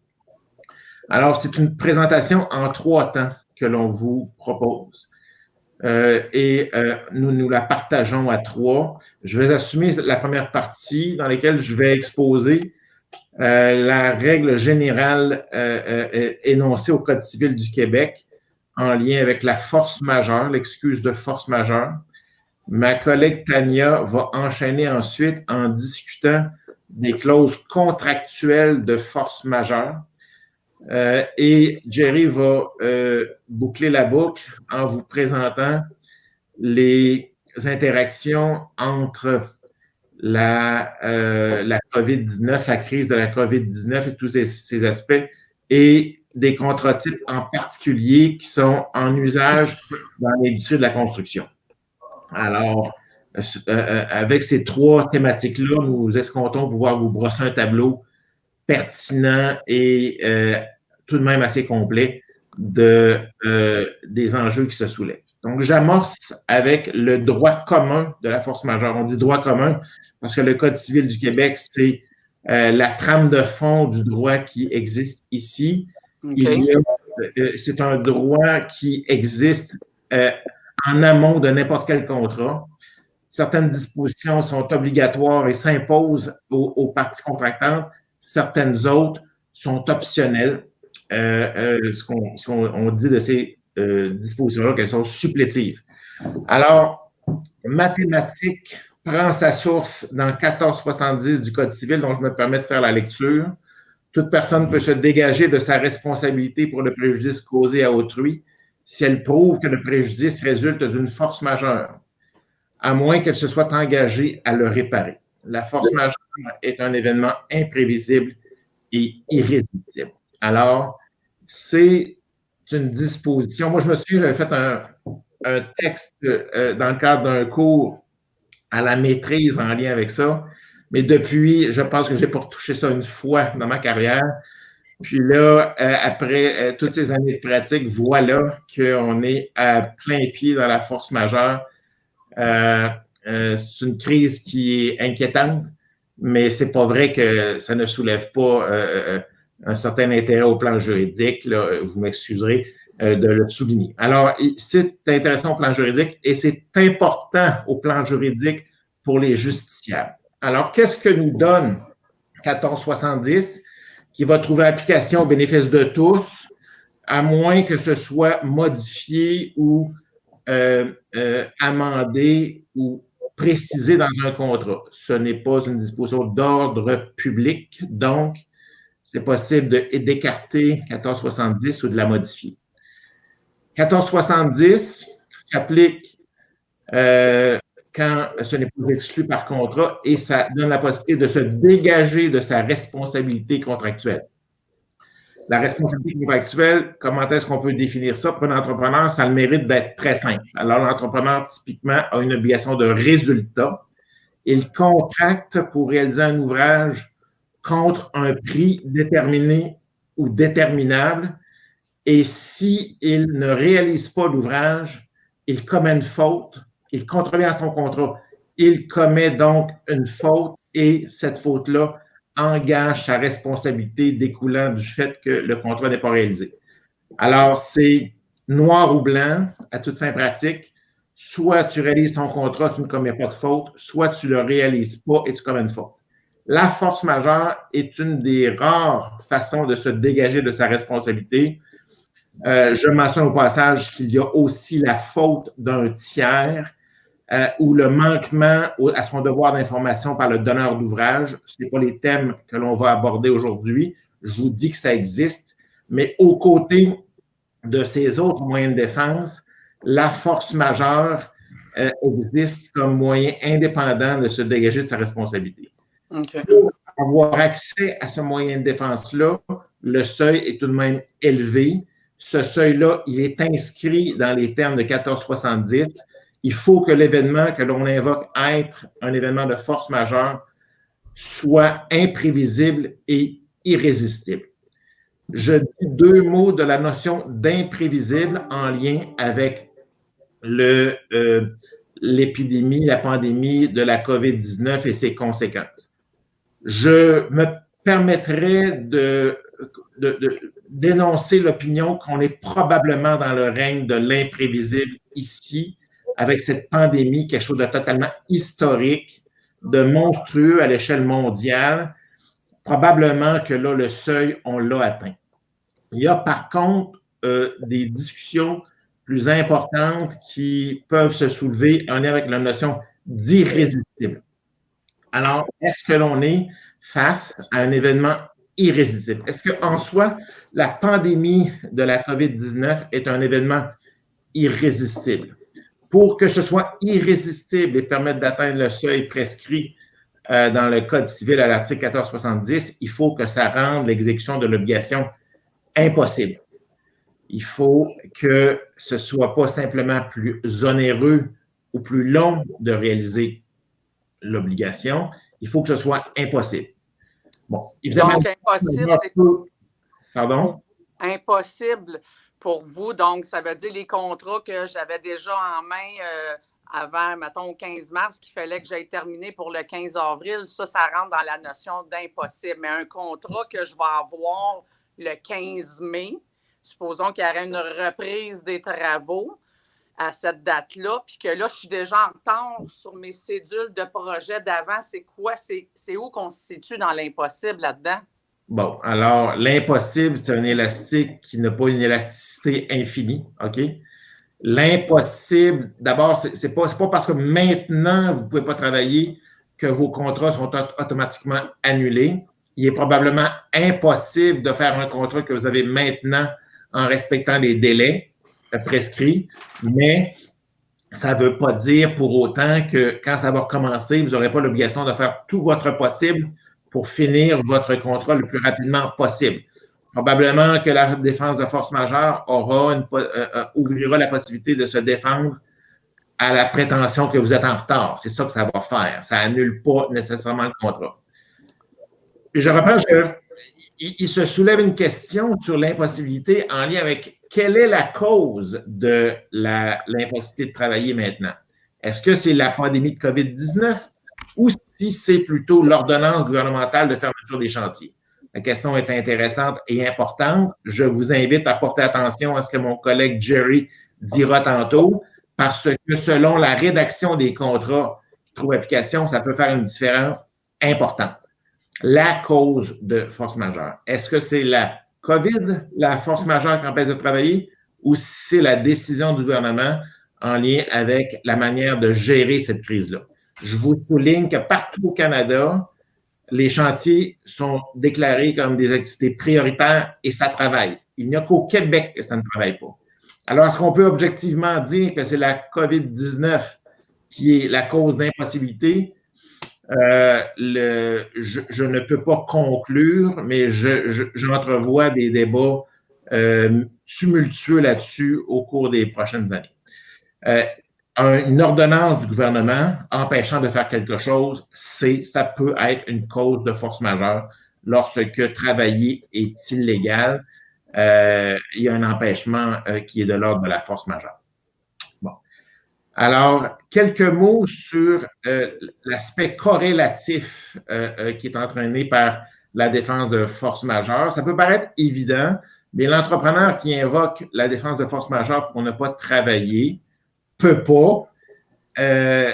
Speaker 3: Alors, c'est une présentation en 3 temps que l'on vous propose. Nous la partageons à 3. Je vais assumer la première partie dans laquelle je vais exposer la règle générale énoncée au Code civil du Québec en lien avec la force majeure, l'excuse de force majeure. Ma collègue Tania va enchaîner ensuite en discutant des clauses contractuelles de force majeure. Et Jerry va boucler la boucle en vous présentant les interactions entre la COVID-19, la crise de la COVID-19 et tous ces aspects, et des contrats types en particulier qui sont en usage dans l'industrie de la construction. Alors, avec ces 3 thématiques-là, nous escomptons pouvoir vous brosser un tableau pertinent et tout de même assez complet des enjeux qui se soulèvent. Donc, j'amorce avec le droit commun de la force majeure. On dit droit commun parce que le Code civil du Québec, c'est la trame de fond du droit qui existe ici. Okay. C'est un droit qui existe en amont de n'importe quel contrat. Certaines dispositions sont obligatoires et s'imposent aux parties contractantes. Certaines autres sont optionnelles. Ce qu'on dit de ces dispositions-là, qu'elles sont supplétives. Alors, mathématiques prend sa source dans 1470 du Code civil, dont je me permets de faire la lecture. Toute personne peut se dégager de sa responsabilité pour le préjudice causé à autrui si elle prouve que le préjudice résulte d'une force majeure, à moins qu'elle se soit engagée à le réparer. La force majeure est un événement imprévisible et irrésistible. Alors, c'est une disposition. Moi, je me souviens, j'avais fait un texte dans le cadre d'un cours à la maîtrise en lien avec ça. Mais depuis, je pense que j'ai pas retouché ça une fois dans ma carrière. Puis là, après toutes ces années de pratique, voilà qu'on est à plein pied dans la force majeure. C'est une crise qui est inquiétante, mais c'est pas vrai que ça ne soulève pas un certain intérêt au plan juridique. Là, vous m'excuserez de le souligner. Alors, c'est intéressant au plan juridique et c'est important au plan juridique pour les justiciables. Alors, qu'est-ce que nous donne 1470 qui va trouver application au bénéfice de tous, à moins que ce soit modifié ou amendé ou précisé dans un contrat? Ce n'est pas une disposition d'ordre public, donc c'est possible d'écarter 1470 ou de la modifier. 1470 s'applique quand ce n'est pas exclu par contrat et ça donne la possibilité de se dégager de sa responsabilité contractuelle. La responsabilité contractuelle, comment est-ce qu'on peut définir ça? Pour un entrepreneur, ça a le mérite d'être très simple. Alors, l'entrepreneur, typiquement, a une obligation de résultat. Il contracte pour réaliser un ouvrage contre un prix déterminé ou déterminable. Et s'il ne réalise pas l'ouvrage, il commet une faute, il contrevient à son contrat. Il commet donc une faute et cette faute-là engage sa responsabilité découlant du fait que le contrat n'est pas réalisé. Alors, c'est noir ou blanc à toute fin pratique. Soit tu réalises ton contrat, tu ne commets pas de faute, soit tu ne le réalises pas et tu commets une faute. La force majeure est une des rares façons de se dégager de sa responsabilité. Je mentionne au passage qu'il y a aussi la faute d'un tiers ou le manquement à son devoir d'information par le donneur d'ouvrage. Ce n'est pas les thèmes que l'on va aborder aujourd'hui. Je vous dis que ça existe, mais aux côtés de ces autres moyens de défense, la force majeure existe comme moyen indépendant de se dégager de sa responsabilité.
Speaker 1: Okay.
Speaker 3: Pour avoir accès à ce moyen de défense-là, le seuil est tout de même élevé. Ce seuil-là, il est inscrit dans les termes de 1470. Il faut que l'événement que l'on invoque être un événement de force majeure soit imprévisible et irrésistible. Je dis deux mots de la notion d'imprévisible en lien avec l'épidémie, la pandémie de la COVID-19 et ses conséquences. Je me permettrai de d'énoncer l'opinion qu'on est probablement dans le règne de l'imprévisible ici, avec cette pandémie, quelque chose de totalement historique, de monstrueux à l'échelle mondiale. Probablement que là, le seuil, on l'a atteint. Il y a par contre des discussions plus importantes qui peuvent se soulever en lien avec la notion d'irrésistible. Alors, est-ce que l'on est face à un événement irrésistible? Est-ce qu'en soi, la pandémie de la COVID-19 est un événement irrésistible? Pour que ce soit irrésistible et permettre d'atteindre le seuil prescrit dans le Code civil à l'article 1470, il faut que ça rende l'exécution de l'obligation impossible. Il faut que ce ne soit pas simplement plus onéreux ou plus long de réaliser l'obligation, il faut que ce soit impossible.
Speaker 1: Bon, évidemment. Donc, impossible, c'est quoi?
Speaker 3: Pardon?
Speaker 1: Impossible pour vous, donc ça veut dire les contrats que j'avais déjà en main avant, mettons, le 15 mars, qu'il fallait que j'aille terminer pour le 15 avril, ça rentre dans la notion d'impossible. Mais un contrat que je vais avoir le 15 mai, supposons qu'il y aurait une reprise des travaux à cette date-là, puis que là, je suis déjà en retard sur mes cédules de projet d'avant. C'est quoi? C'est où qu'on se situe dans l'impossible là-dedans?
Speaker 3: Bon, alors, l'impossible, c'est un élastique qui n'a pas une élasticité infinie, OK? L'impossible, d'abord, c'est pas parce que maintenant, vous ne pouvez pas travailler que vos contrats sont automatiquement annulés. Il est probablement impossible de faire un contrat que vous avez maintenant en respectant les délais prescrits, mais ça ne veut pas dire pour autant que quand ça va recommencer, vous n'aurez pas l'obligation de faire tout votre possible pour finir votre contrat le plus rapidement possible. Probablement que la défense de force majeure ouvrira la possibilité de se défendre à la prétention que vous êtes en retard. C'est ça que ça va faire. Ça annule pas nécessairement le contrat. Et je reprends, il se soulève une question sur l'impossibilité en lien avec quelle est la cause de l'impossibilité de travailler maintenant. Est-ce que c'est la pandémie de COVID-19 ou si c'est plutôt l'ordonnance gouvernementale de fermeture des chantiers? La question est intéressante et importante. Je vous invite à porter attention à ce que mon collègue Jerry dira tantôt, parce que selon la rédaction des contrats qui trouvent application, ça peut faire une différence importante. La cause de force majeure. Est-ce que c'est la COVID, la force majeure qui empêche de travailler, ou si c'est la décision du gouvernement en lien avec la manière de gérer cette crise-là? Je vous souligne que partout au Canada, les chantiers sont déclarés comme des activités prioritaires et ça travaille. Il n'y a qu'au Québec que ça ne travaille pas. Alors, est-ce qu'on peut objectivement dire que c'est la COVID-19 qui est la cause d'impossibilité? Je ne peux pas conclure, mais j'entrevois des débats tumultueux là-dessus au cours des prochaines années. Une ordonnance du gouvernement empêchant de faire quelque chose, ça peut être une cause de force majeure lorsque travailler est illégal. Il y a un empêchement qui est de l'ordre de la force majeure. Bon. Alors, quelques mots sur l'aspect corrélatif qui est entraîné par la défense de force majeure. Ça peut paraître évident, mais l'entrepreneur qui invoque la défense de force majeure pour ne pas travailler ne peut pas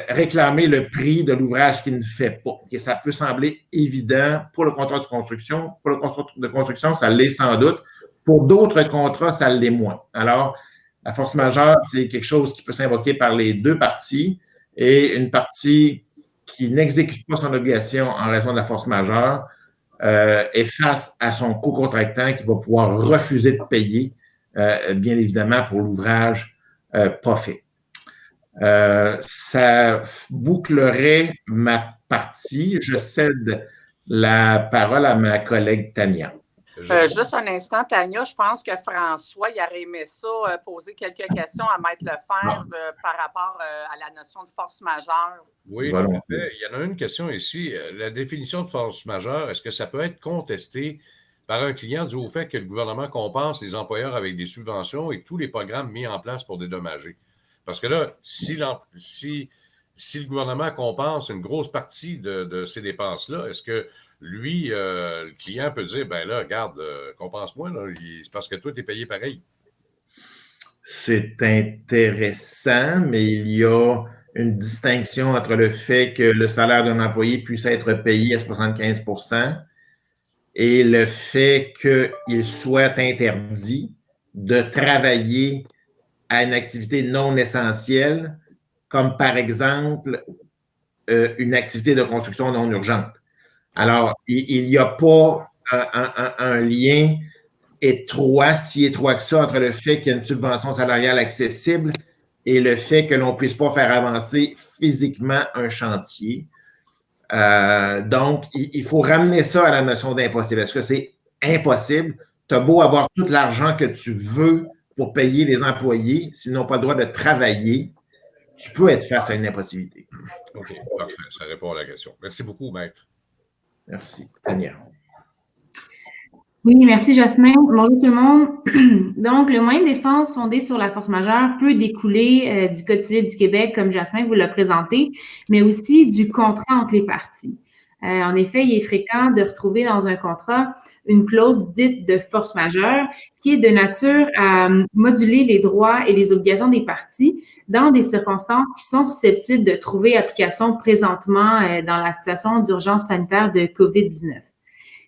Speaker 3: réclamer le prix de l'ouvrage qu'il ne fait pas. Okay, ça peut sembler évident pour le contrat de construction. Pour le contrat de construction, ça l'est sans doute. Pour d'autres contrats, ça l'est moins. Alors, la force majeure, c'est quelque chose qui peut s'invoquer par les deux parties et une partie qui n'exécute pas son obligation en raison de la force majeure est face à son co-contractant qui va pouvoir refuser de payer, bien évidemment, pour l'ouvrage pas fait. Ça bouclerait ma partie. Je cède la parole à ma collègue Tania.
Speaker 1: Juste un instant, Tania, je pense que François, il aurait aimé ça, poser quelques questions à Maître Lefebvre par rapport à la notion de force majeure.
Speaker 2: Oui, tout à fait. Il y en a une question ici. La définition de force majeure, est-ce que ça peut être contesté par un client dû au fait que le gouvernement compense les employeurs avec des subventions et tous les programmes mis en place pour dédommager? Parce que là, si le gouvernement compense une grosse partie de ces dépenses-là, est-ce que lui, le client peut dire, ben là, regarde, compense-moi, c'est parce que toi, tu es payé pareil.
Speaker 3: C'est intéressant, mais il y a une distinction entre le fait que le salaire d'un employé puisse être payé à 75 % et le fait qu'il soit interdit de travailler à une activité non essentielle, comme par exemple une activité de construction non urgente. Alors, il n'y a pas un lien étroit, si étroit que ça, entre le fait qu'il y a une subvention salariale accessible et le fait que l'on ne puisse pas faire avancer physiquement un chantier. Donc, il faut ramener ça à la notion d'impossible. Est-ce que c'est impossible? Tu as beau avoir tout l'argent que tu veux pour payer les employés, s'ils n'ont pas le droit de travailler, tu peux être face à une impossibilité.
Speaker 2: OK, parfait. Ça répond à la question. Merci beaucoup, Maître.
Speaker 3: Merci. Tania.
Speaker 5: Oui, merci Jasmin. Bonjour tout le monde. Donc, le moyen de défense fondé sur la force majeure peut découler du Code civil du Québec, comme Jasmin vous l'a présenté, mais aussi du contrat entre les parties. En effet, il est fréquent de retrouver dans un contrat une clause dite de force majeure qui est de nature à moduler les droits et les obligations des parties dans des circonstances qui sont susceptibles de trouver application présentement dans la situation d'urgence sanitaire de COVID-19.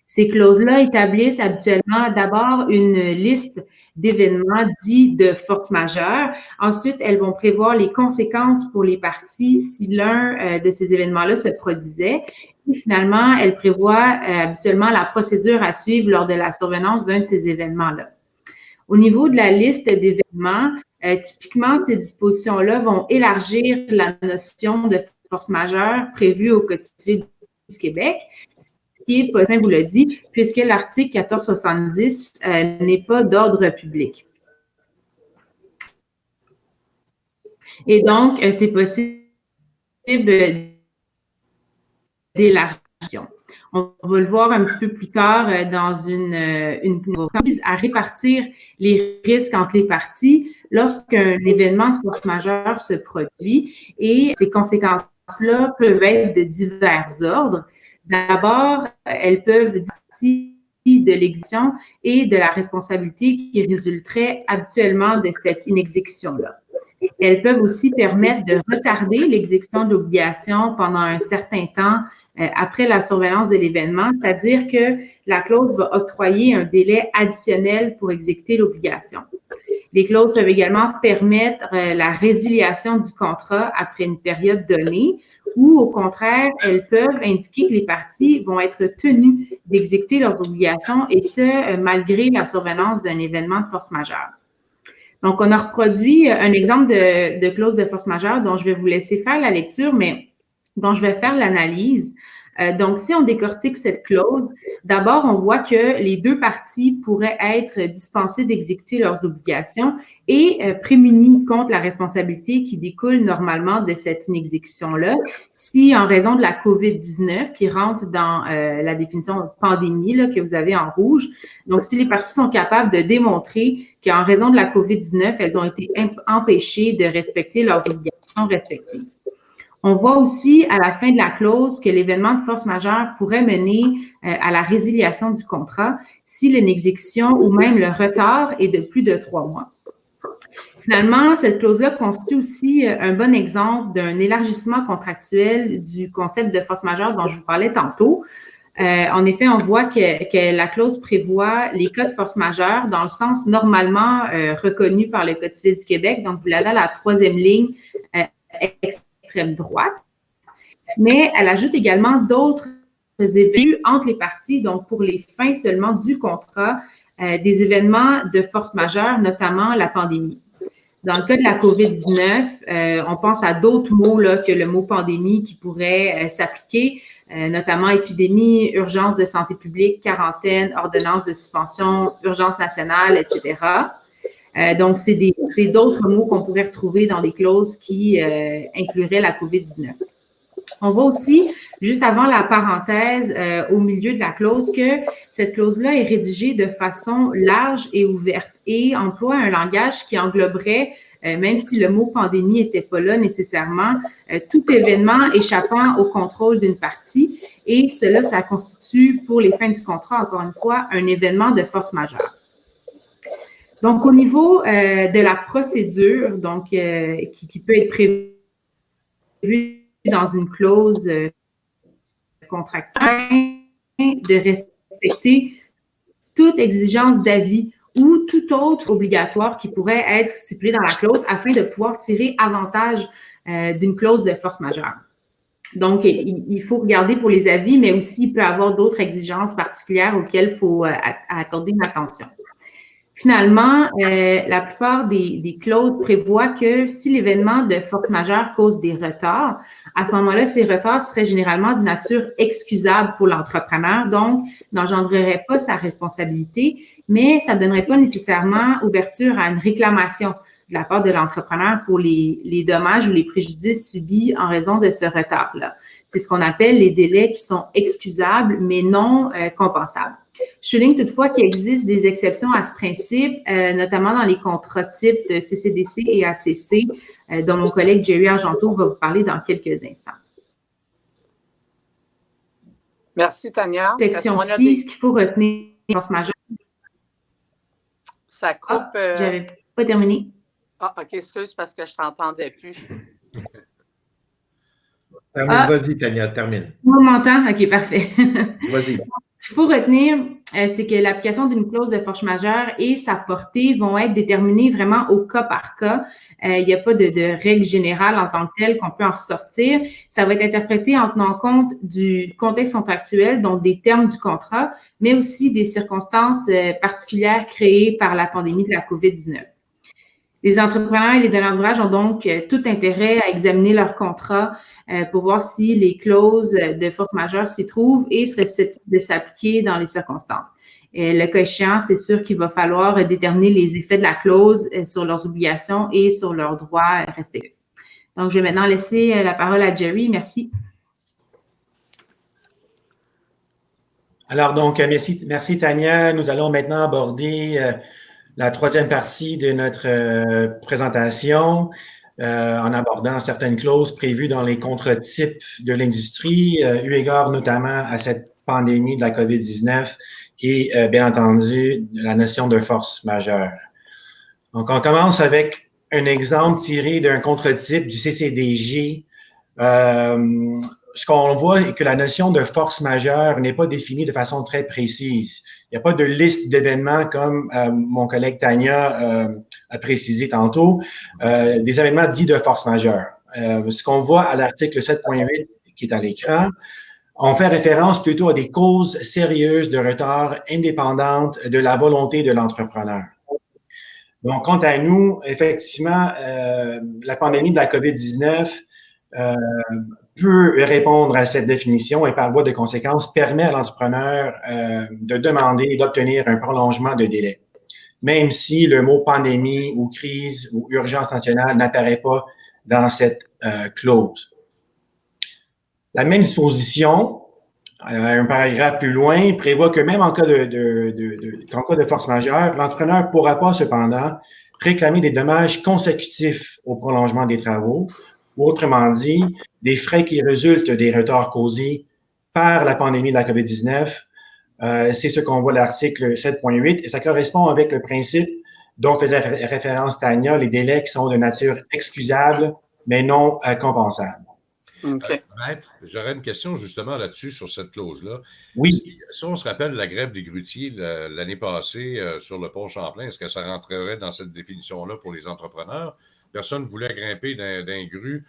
Speaker 5: Ces clauses-là établissent habituellement d'abord une liste d'événements dits de force majeure. Ensuite, elles vont prévoir les conséquences pour les parties si l'un de ces événements-là se produisait. Et finalement, elles prévoient habituellement la procédure à suivre lors de la survenance d'un de ces événements-là. Au niveau de la liste d'événements, typiquement, ces dispositions-là vont élargir la notion de force majeure prévue au Code civil du Québec, qui est, Potin vous l'a dit, puisque l'article 1470 n'est pas d'ordre public. Et donc, c'est possible d'élargir. On va le voir un petit peu plus tard dans une à répartir les risques entre les parties lorsqu'un événement de force majeure se produit et ces conséquences-là peuvent être de divers ordres. D'abord, elles peuvent partie de l'exécution et de la responsabilité qui résulterait habituellement de cette inexécution-là. Elles peuvent aussi permettre de retarder l'exécution de l'obligation pendant un certain temps après la survenance de l'événement, c'est-à-dire que la clause va octroyer un délai additionnel pour exécuter l'obligation. Les clauses peuvent également permettre la résiliation du contrat après une période donnée ou, au contraire, elles peuvent indiquer que les parties vont être tenues d'exécuter leurs obligations et ce, malgré la survenance d'un événement de force majeure. Donc, on a reproduit un exemple de clause de force majeure dont je vais vous laisser faire la lecture, mais dont je vais faire l'analyse. Donc, si on décortique cette clause, d'abord, on voit que les deux parties pourraient être dispensées d'exécuter leurs obligations et prémunies contre la responsabilité qui découle normalement de cette inexécution-là, si en raison de la COVID-19 qui rentre dans la définition pandémie là, que vous avez en rouge, donc si les parties sont capables de démontrer qu'en raison de la COVID-19, elles ont été empêchées de respecter leurs obligations respectives. On voit aussi à la fin de la clause que l'événement de force majeure pourrait mener à la résiliation du contrat si l'inexécution ou même le retard est de plus de 3 mois. Finalement, cette clause-là constitue aussi un bon exemple d'un élargissement contractuel du concept de force majeure dont je vous parlais tantôt. En effet, on voit que la clause prévoit les cas de force majeure dans le sens normalement reconnu par le Code civil du Québec. Donc, vous l'avez à la 3e ligne extrême droite, mais elle ajoute également d'autres événements entre les parties, donc pour les fins seulement du contrat, des événements de force majeure, notamment la pandémie. Dans le cas de la COVID-19, on pense à d'autres mots là, que le mot pandémie qui pourrait s'appliquer, notamment épidémie, urgence de santé publique, quarantaine, ordonnance de suspension, urgence nationale, etc. Donc, c'est d'autres mots qu'on pourrait retrouver dans des clauses qui incluraient la COVID-19. On voit aussi, juste avant la parenthèse, au milieu de la clause, que cette clause-là est rédigée de façon large et ouverte et emploie un langage qui engloberait, même si le mot pandémie n'était pas là nécessairement, tout événement échappant au contrôle d'une partie. Et cela, ça constitue, pour les fins du contrat, encore une fois, un événement de force majeure. Donc, au niveau de la procédure, donc qui peut être prévue dans une clause contractuelle, de respecter toute exigence d'avis ou tout autre obligatoire qui pourrait être stipulé dans la clause afin de pouvoir tirer avantage d'une clause de force majeure. Donc, il faut regarder pour les avis, mais aussi il peut y avoir d'autres exigences particulières auxquelles il faut accorder une attention. Finalement, la plupart des clauses prévoient que si l'événement de force majeure cause des retards, à ce moment-là, ces retards seraient généralement de nature excusable pour l'entrepreneur, donc n'engendreraient pas sa responsabilité, mais ça ne donnerait pas nécessairement ouverture à une réclamation de la part de l'entrepreneur pour les dommages ou les préjudices subis en raison de ce retard-là. C'est ce qu'on appelle les délais qui sont excusables, mais non compensables. Je souligne toutefois qu'il existe des exceptions à ce principe, notamment dans les contrats types de CCDC et ACC, dont mon collègue Jerry Argenteau va vous parler dans quelques instants.
Speaker 1: Merci, Tania.
Speaker 5: Section 6, ce qu'il faut retenir, force majeure.
Speaker 1: Ça coupe.
Speaker 5: J'avais pas terminé.
Speaker 1: Ah, OK, excuse, parce que je ne t'entendais plus.
Speaker 3: Vas-y, Tania, termine.
Speaker 5: On m'entend? OK, parfait.
Speaker 3: Vas-y.
Speaker 5: Ce qu'il faut retenir, c'est que l'application d'une clause de force majeure et sa portée vont être déterminées vraiment au cas par cas. Il n'y a pas de règle générale en tant que telle qu'on peut en ressortir. Ça va être interprété en tenant compte du contexte contractuel, donc des termes du contrat, mais aussi des circonstances particulières créées par la pandémie de la COVID-19. Les entrepreneurs et les donneurs d'ouvrage ont donc tout intérêt à examiner leur contrat pour voir si les clauses de force majeure s'y trouvent et seraient susceptibles de s'appliquer dans les circonstances. Le cas échéant, c'est sûr qu'il va falloir déterminer les effets de la clause sur leurs obligations et sur leurs droits respectifs. Donc, je vais maintenant laisser la parole à Jerry. Merci.
Speaker 4: Alors, donc, merci Tania. Nous allons maintenant aborder la troisième partie de notre présentation en abordant certaines clauses prévues dans les contre-types de l'industrie, eu égard notamment à cette pandémie de la COVID-19 et bien entendu la notion de force majeure. Donc, on commence avec un exemple tiré d'un contre-type du CCDG. Ce qu'on voit est que la notion de force majeure n'est pas définie de façon très précise. Il n'y a pas de liste d'événements comme mon collègue Tania a précisé tantôt, des événements dits de force majeure. Ce qu'on voit à l'article 7.8 qui est à l'écran, on fait référence plutôt à des causes sérieuses de retard indépendantes de la volonté de l'entrepreneur. Donc, quant à nous, effectivement, la pandémie de la COVID-19 peut répondre à cette définition et par voie de conséquence permet à l'entrepreneur de demander et d'obtenir un prolongement de délai, même si le mot pandémie ou crise ou urgence nationale n'apparaît pas dans cette clause. La même disposition, un paragraphe plus loin, prévoit que même en cas de force majeure, l'entrepreneur ne pourra pas cependant réclamer des dommages consécutifs au prolongement des travaux, ou autrement dit, des frais qui résultent des retards causés par la pandémie de la COVID-19. C'est ce qu'on voit à l'article 7.8 et ça correspond avec le principe dont faisait référence Tania, les délais qui sont de nature excusable mais non compensable.
Speaker 1: Okay.
Speaker 2: Maître, j'aurais une question justement là-dessus, sur cette clause-là.
Speaker 4: Oui.
Speaker 2: Si on se rappelle la grève des grutiers l'année passée sur le pont Champlain, est-ce que ça rentrerait dans cette définition-là pour les entrepreneurs? Personne ne voulait grimper d'un grue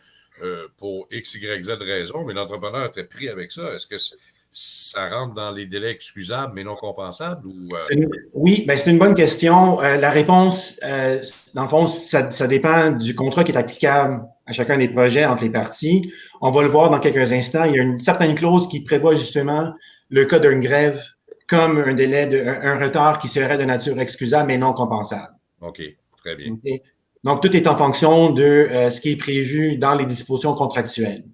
Speaker 2: pour X, Y, Z raison, mais l'entrepreneur était pris avec ça. Est-ce que ça rentre dans les délais excusables mais non compensables? Ou,
Speaker 4: Oui, ben c'est une bonne question. La réponse, dans le fond, ça dépend du contrat qui est applicable à chacun des projets entre les parties. On va le voir dans quelques instants. Il y a une certaine clause qui prévoit justement le cas d'une grève comme un délai, un retard qui serait de nature excusable mais non compensable.
Speaker 2: OK, très bien.
Speaker 4: Okay. Donc, tout est en fonction de ce qui est prévu dans les dispositions contractuelles.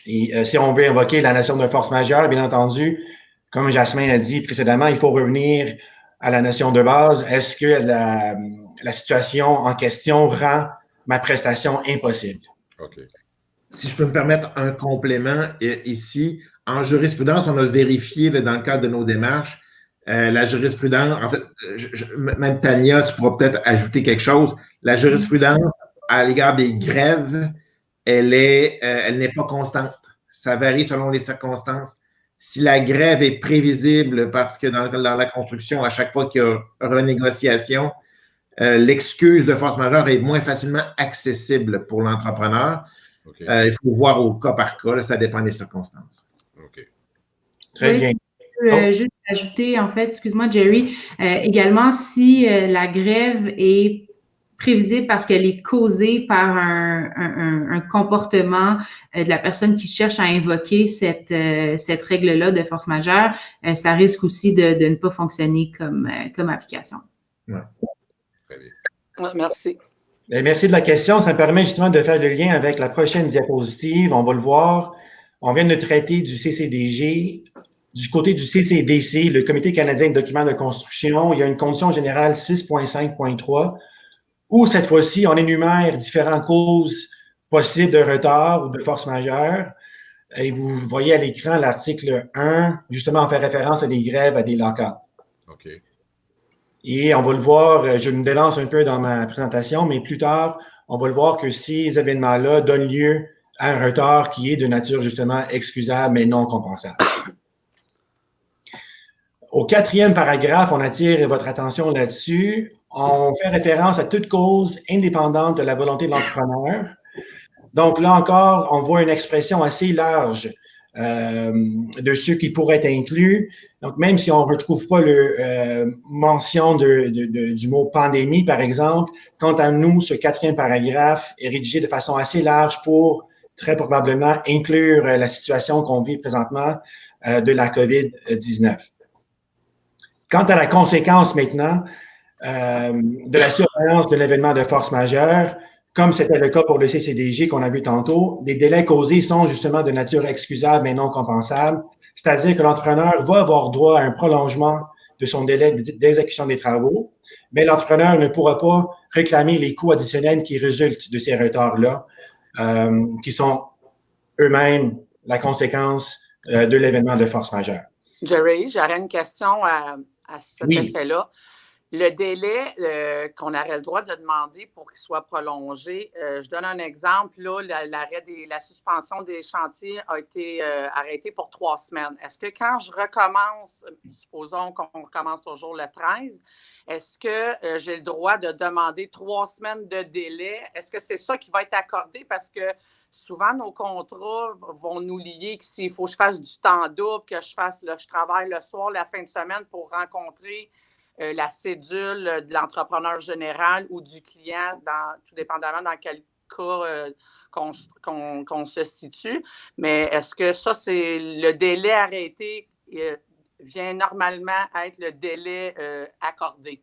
Speaker 4: Et si on veut invoquer la notion de force majeure, bien entendu, comme Jasmin a dit précédemment, il faut revenir à la notion de base. Est-ce que la situation en question rend ma prestation impossible?
Speaker 2: OK.
Speaker 3: Si je peux me permettre un complément ici, en jurisprudence, on a vérifié dans le cadre de nos démarches, la jurisprudence, en fait, même Tania, tu pourras peut-être ajouter quelque chose. La jurisprudence à l'égard des grèves, elle n'est pas constante. Ça varie selon les circonstances. Si la grève est prévisible parce que dans la construction, à chaque fois qu'il y a renégociation, l'excuse de force majeure est moins facilement accessible pour l'entrepreneur.
Speaker 2: Okay.
Speaker 3: Il faut voir au cas par cas, là, ça dépend des circonstances.
Speaker 2: OK.
Speaker 4: Très bien.
Speaker 5: Juste ajouter, en fait, excuse-moi, Jerry, également, si la grève est prévisible parce qu'elle est causée par un comportement de la personne qui cherche à invoquer cette règle-là de force majeure, ça risque aussi de ne pas fonctionner comme application.
Speaker 3: Ouais.
Speaker 2: Très bien.
Speaker 1: Ouais, merci.
Speaker 4: Merci de la question. Ça me permet justement de faire le lien avec la prochaine diapositive. On va le voir. On vient de traiter du CCDG. Du côté du CCDC, le Comité canadien de documents de construction, il y a une condition générale 6.5.3 où cette fois-ci, on énumère différentes causes possibles de retard ou de force majeure. Et vous voyez à l'écran l'article 1, justement, on fait référence à des grèves, à des lockouts.
Speaker 2: OK.
Speaker 4: Et on va le voir, je me délance un peu dans ma présentation, mais plus tard, on va le voir que ces événements-là donnent lieu à un retard qui est de nature justement excusable, mais non compensable. Au 4e paragraphe, on attire votre attention là-dessus. On fait référence à toute cause indépendante de la volonté de l'entrepreneur. Donc là encore, on voit une expression assez large de ceux qui pourraient être inclus. Donc, même si on ne retrouve pas le mention du mot pandémie, par exemple, quant à nous, ce 4e paragraphe est rédigé de façon assez large pour très probablement inclure la situation qu'on vit présentement de la COVID-19. Quant à la conséquence maintenant de la survenance de l'événement de force majeure, comme c'était le cas pour le CCDG qu'on a vu tantôt, les délais causés sont justement de nature excusable mais non compensable, c'est-à-dire que l'entrepreneur va avoir droit à un prolongement de son délai d'exécution des travaux, mais l'entrepreneur ne pourra pas réclamer les coûts additionnels qui résultent de ces retards-là, qui sont eux-mêmes la conséquence de l'événement de force majeure.
Speaker 1: Jerry, j'aurais une question à cet effet-là. Le délai qu'on aurait le droit de demander pour qu'il soit prolongé, je donne un exemple. Là, la suspension des chantiers a été arrêtée pour 3 semaines. Est-ce que quand je recommence, supposons qu'on recommence toujours le 13, est-ce que j'ai le droit de demander 3 semaines de délai? Est-ce que c'est ça qui va être accordé? Parce que souvent, nos contrats vont nous lier que s'il faut que je fasse du temps double, que je travaille le soir, la fin de semaine pour rencontrer la cédule de l'entrepreneur général ou du client, tout dépendamment dans quel cas qu'on se situe. Mais est-ce que ça, c'est le délai arrêté vient normalement être le délai accordé?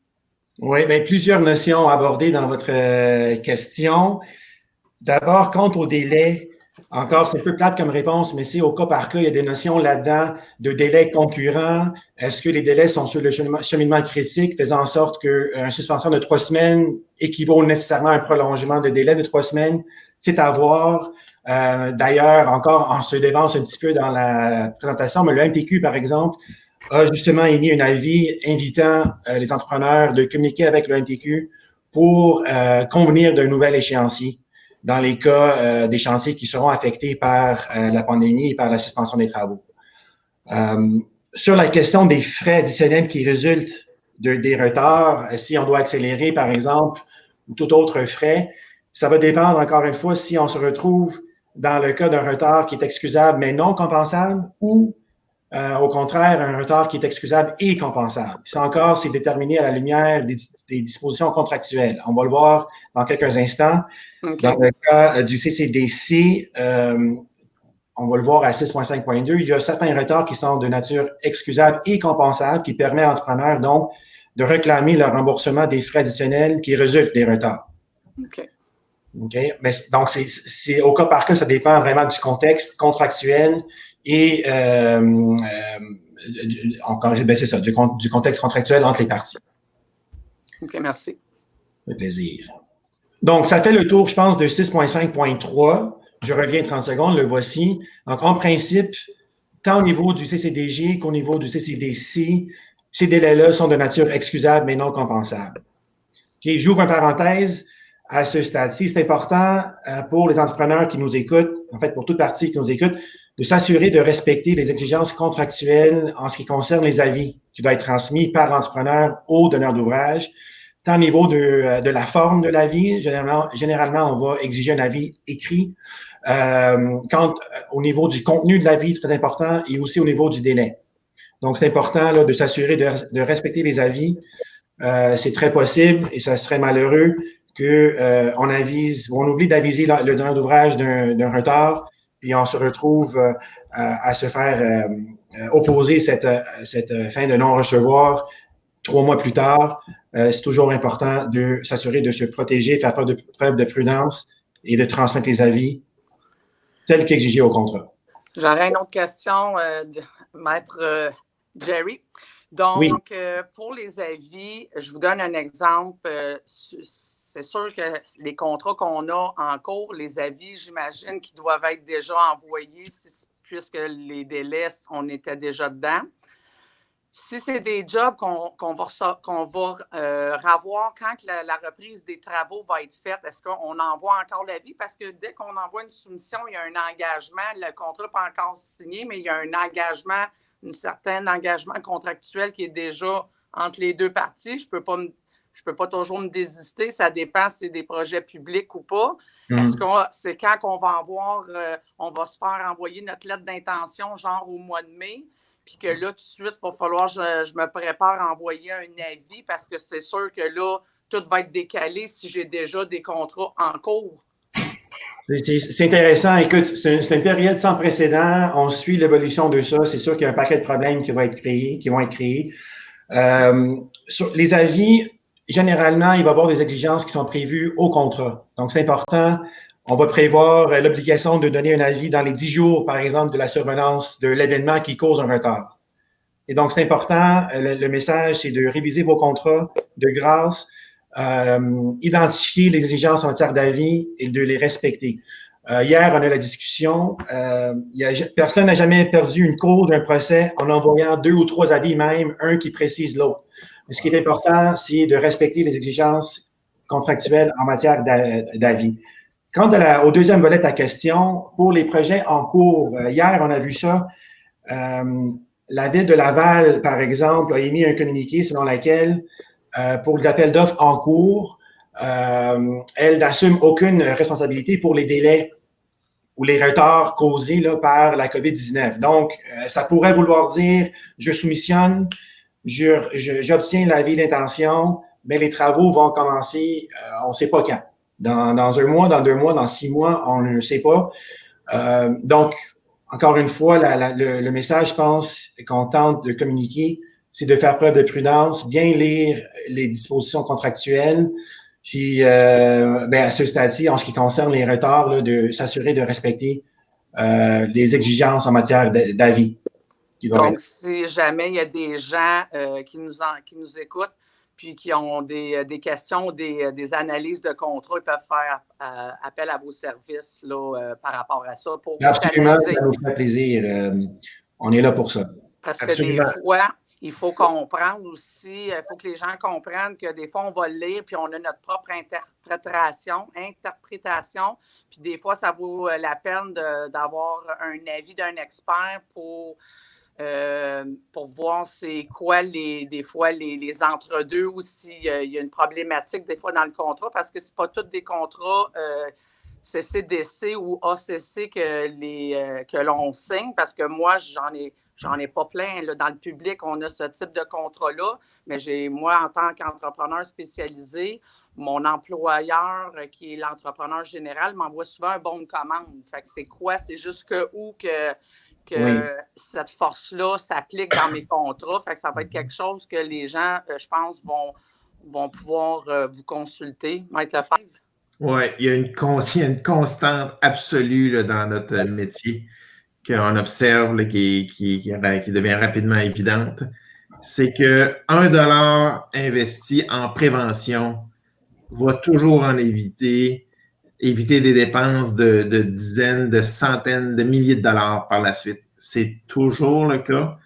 Speaker 4: Oui, bien, plusieurs notions abordées dans votre question. D'abord, quant au délai, encore, c'est un peu plate comme réponse, mais c'est au cas par cas, il y a des notions là-dedans de délai concurrent. Est-ce que les délais sont sur le cheminement critique, faisant en sorte qu'une suspension de 3 semaines équivaut nécessairement à un prolongement de délai de 3 semaines? C'est à voir. D'ailleurs, encore, on se dévance un petit peu dans la présentation, mais le MTQ, par exemple, a justement émis un avis invitant les entrepreneurs de communiquer avec le MTQ pour convenir d'un nouvel échéancier dans les cas des chantiers qui seront affectés par la pandémie et par la suspension des travaux. Sur la question des frais additionnels qui résultent des retards, si on doit accélérer, par exemple, ou tout autre frais, ça va dépendre, encore une fois, si on se retrouve dans le cas d'un retard qui est excusable mais non compensable ou, au contraire, un retard qui est excusable et compensable. Ça encore, c'est déterminé à la lumière des dispositions contractuelles. On va le voir dans quelques instants. Okay. Dans le cas du CCDC, on va le voir à 6.5.2, il y a certains retards qui sont de nature excusable et compensable qui permet à l'entrepreneur, donc, de réclamer le remboursement des frais additionnels qui résultent des retards.
Speaker 1: OK.
Speaker 4: Okay? Mais, donc, c'est au cas par cas, ça dépend vraiment du contexte contractuel et c'est ça, du contexte contractuel entre les parties.
Speaker 1: OK, merci.
Speaker 4: Avec plaisir. Donc, ça fait le tour, je pense, de 6.5.3. Je reviens 30 secondes, le voici. Donc, en principe, tant au niveau du CCDG qu'au niveau du CCDC, ces délais-là sont de nature excusable mais non compensable. OK, j'ouvre une parenthèse à ce stade-ci. C'est important pour les entrepreneurs qui nous écoutent, en fait, pour toute partie qui nous écoute, de s'assurer de respecter les exigences contractuelles en ce qui concerne les avis qui doivent être transmis par l'entrepreneur au donneur d'ouvrage. Tant au niveau de la forme de l'avis, généralement, on va exiger un avis écrit. Au niveau du contenu de l'avis, très important, et aussi au niveau du délai. Donc, c'est important là, de s'assurer de respecter les avis. C'est très possible et ça serait malheureux qu'on oublie d'aviser le donneur d'ouvrage d'un retard, puis on se retrouve à se faire opposer cette fin de non-recevoir 3 mois plus tard. C'est toujours important de s'assurer de se protéger, faire preuve de prudence et de transmettre les avis tels qu'exigés au contrat.
Speaker 1: J'aurais une autre question, Maître Jerry. Donc, oui. Pour les avis, je vous donne un exemple. C'est sûr que les contrats qu'on a en cours, les avis, j'imagine qu'ils doivent être déjà envoyés puisque les délais, on était déjà dedans. Si c'est des jobs qu'on va revoir quand la reprise des travaux va être faite, est-ce qu'on envoie encore l'avis? Parce que dès qu'on envoie une soumission, il y a un engagement. Le contrat n'est pas encore signé, mais il y a un engagement, un certain engagement contractuel qui est déjà entre les deux parties. Je peux pas toujours me désister. Ça dépend si c'est des projets publics ou pas. Est-ce que c'est quand qu'on va avoir, on va se faire envoyer notre lettre d'intention, genre au mois de mai? Puis que là, tout de suite, il va falloir que je me prépare à envoyer un avis parce que c'est sûr que là, tout va être décalé si j'ai déjà des contrats en cours.
Speaker 4: C'est intéressant. Écoute, c'est une période sans précédent. On suit l'évolution de ça. C'est sûr qu'il y a un paquet de problèmes qui vont être créés. Sur les avis, généralement, il va y avoir des exigences qui sont prévues au contrat. Donc, c'est important. On va prévoir l'obligation de donner un avis dans les 10 jours, par exemple, de la survenance de l'événement qui cause un retard. Et donc, c'est important. Le message, c'est de réviser vos contrats de grâce, identifier les exigences en matière d'avis et de les respecter. Hier, on a la discussion. Personne n'a jamais perdu une cause d'un procès en envoyant 2 ou 3 avis même, un qui précise l'autre. Mais ce qui est important, c'est de respecter les exigences contractuelles en matière d'avis. Quant au deuxième volet de ta question, pour les projets en cours, hier, on a vu ça. La ville de Laval, par exemple, a émis un communiqué selon lequel, pour les appels d'offres en cours, elle n'assume aucune responsabilité pour les délais ou les retards causés là, par la COVID-19. Donc, ça pourrait vouloir dire, je soumissionne, j'obtiens l'avis d'intention, mais les travaux vont commencer, on ne sait pas quand. Dans 1 mois, dans 2 mois, dans 6 mois, on ne sait pas. Donc, encore une fois, le message, je pense, qu'on tente de communiquer, c'est de faire preuve de prudence, bien lire les dispositions contractuelles, puis à ce stade-ci, en ce qui concerne les retards, là, de s'assurer de respecter les exigences en matière d'avis.
Speaker 1: Donc, si jamais il y a des gens qui nous écoutent, puis qui ont des questions, des analyses de contrat, ils peuvent faire appel à vos services là, par rapport à ça.
Speaker 4: Absolument, ça nous fait plaisir. On est là pour ça.
Speaker 1: Parce que des fois, il faut comprendre aussi, il faut que les gens comprennent que des fois, on va le lire, puis on a notre propre interprétation, puis des fois, ça vaut la peine d'avoir un avis d'un expert pour voir c'est quoi des fois les entre-deux ou s'il y a une problématique des fois dans le contrat, parce que c'est pas tous des contrats CCDC ou ACC que l'on signe, parce que moi, j'en ai pas plein. Là. Dans le public, on a ce type de contrat-là, mais moi, en tant qu'entrepreneur spécialisé, mon employeur, qui est l'entrepreneur général, m'envoie souvent un bon de commande. Fait que c'est quoi? C'est jusqu'où que cette force-là s'applique dans mes contrats. Fait que ça va être quelque chose que les gens, je pense, vont pouvoir vous consulter. Maître Lefebvre?
Speaker 3: Oui, il y a une constante absolue là, dans notre métier qu'on observe, là, qui devient rapidement évidente. C'est que $1 investi en prévention va toujours en éviter des dépenses de dizaines, de centaines, de milliers de dollars par la suite. C'est toujours le cas.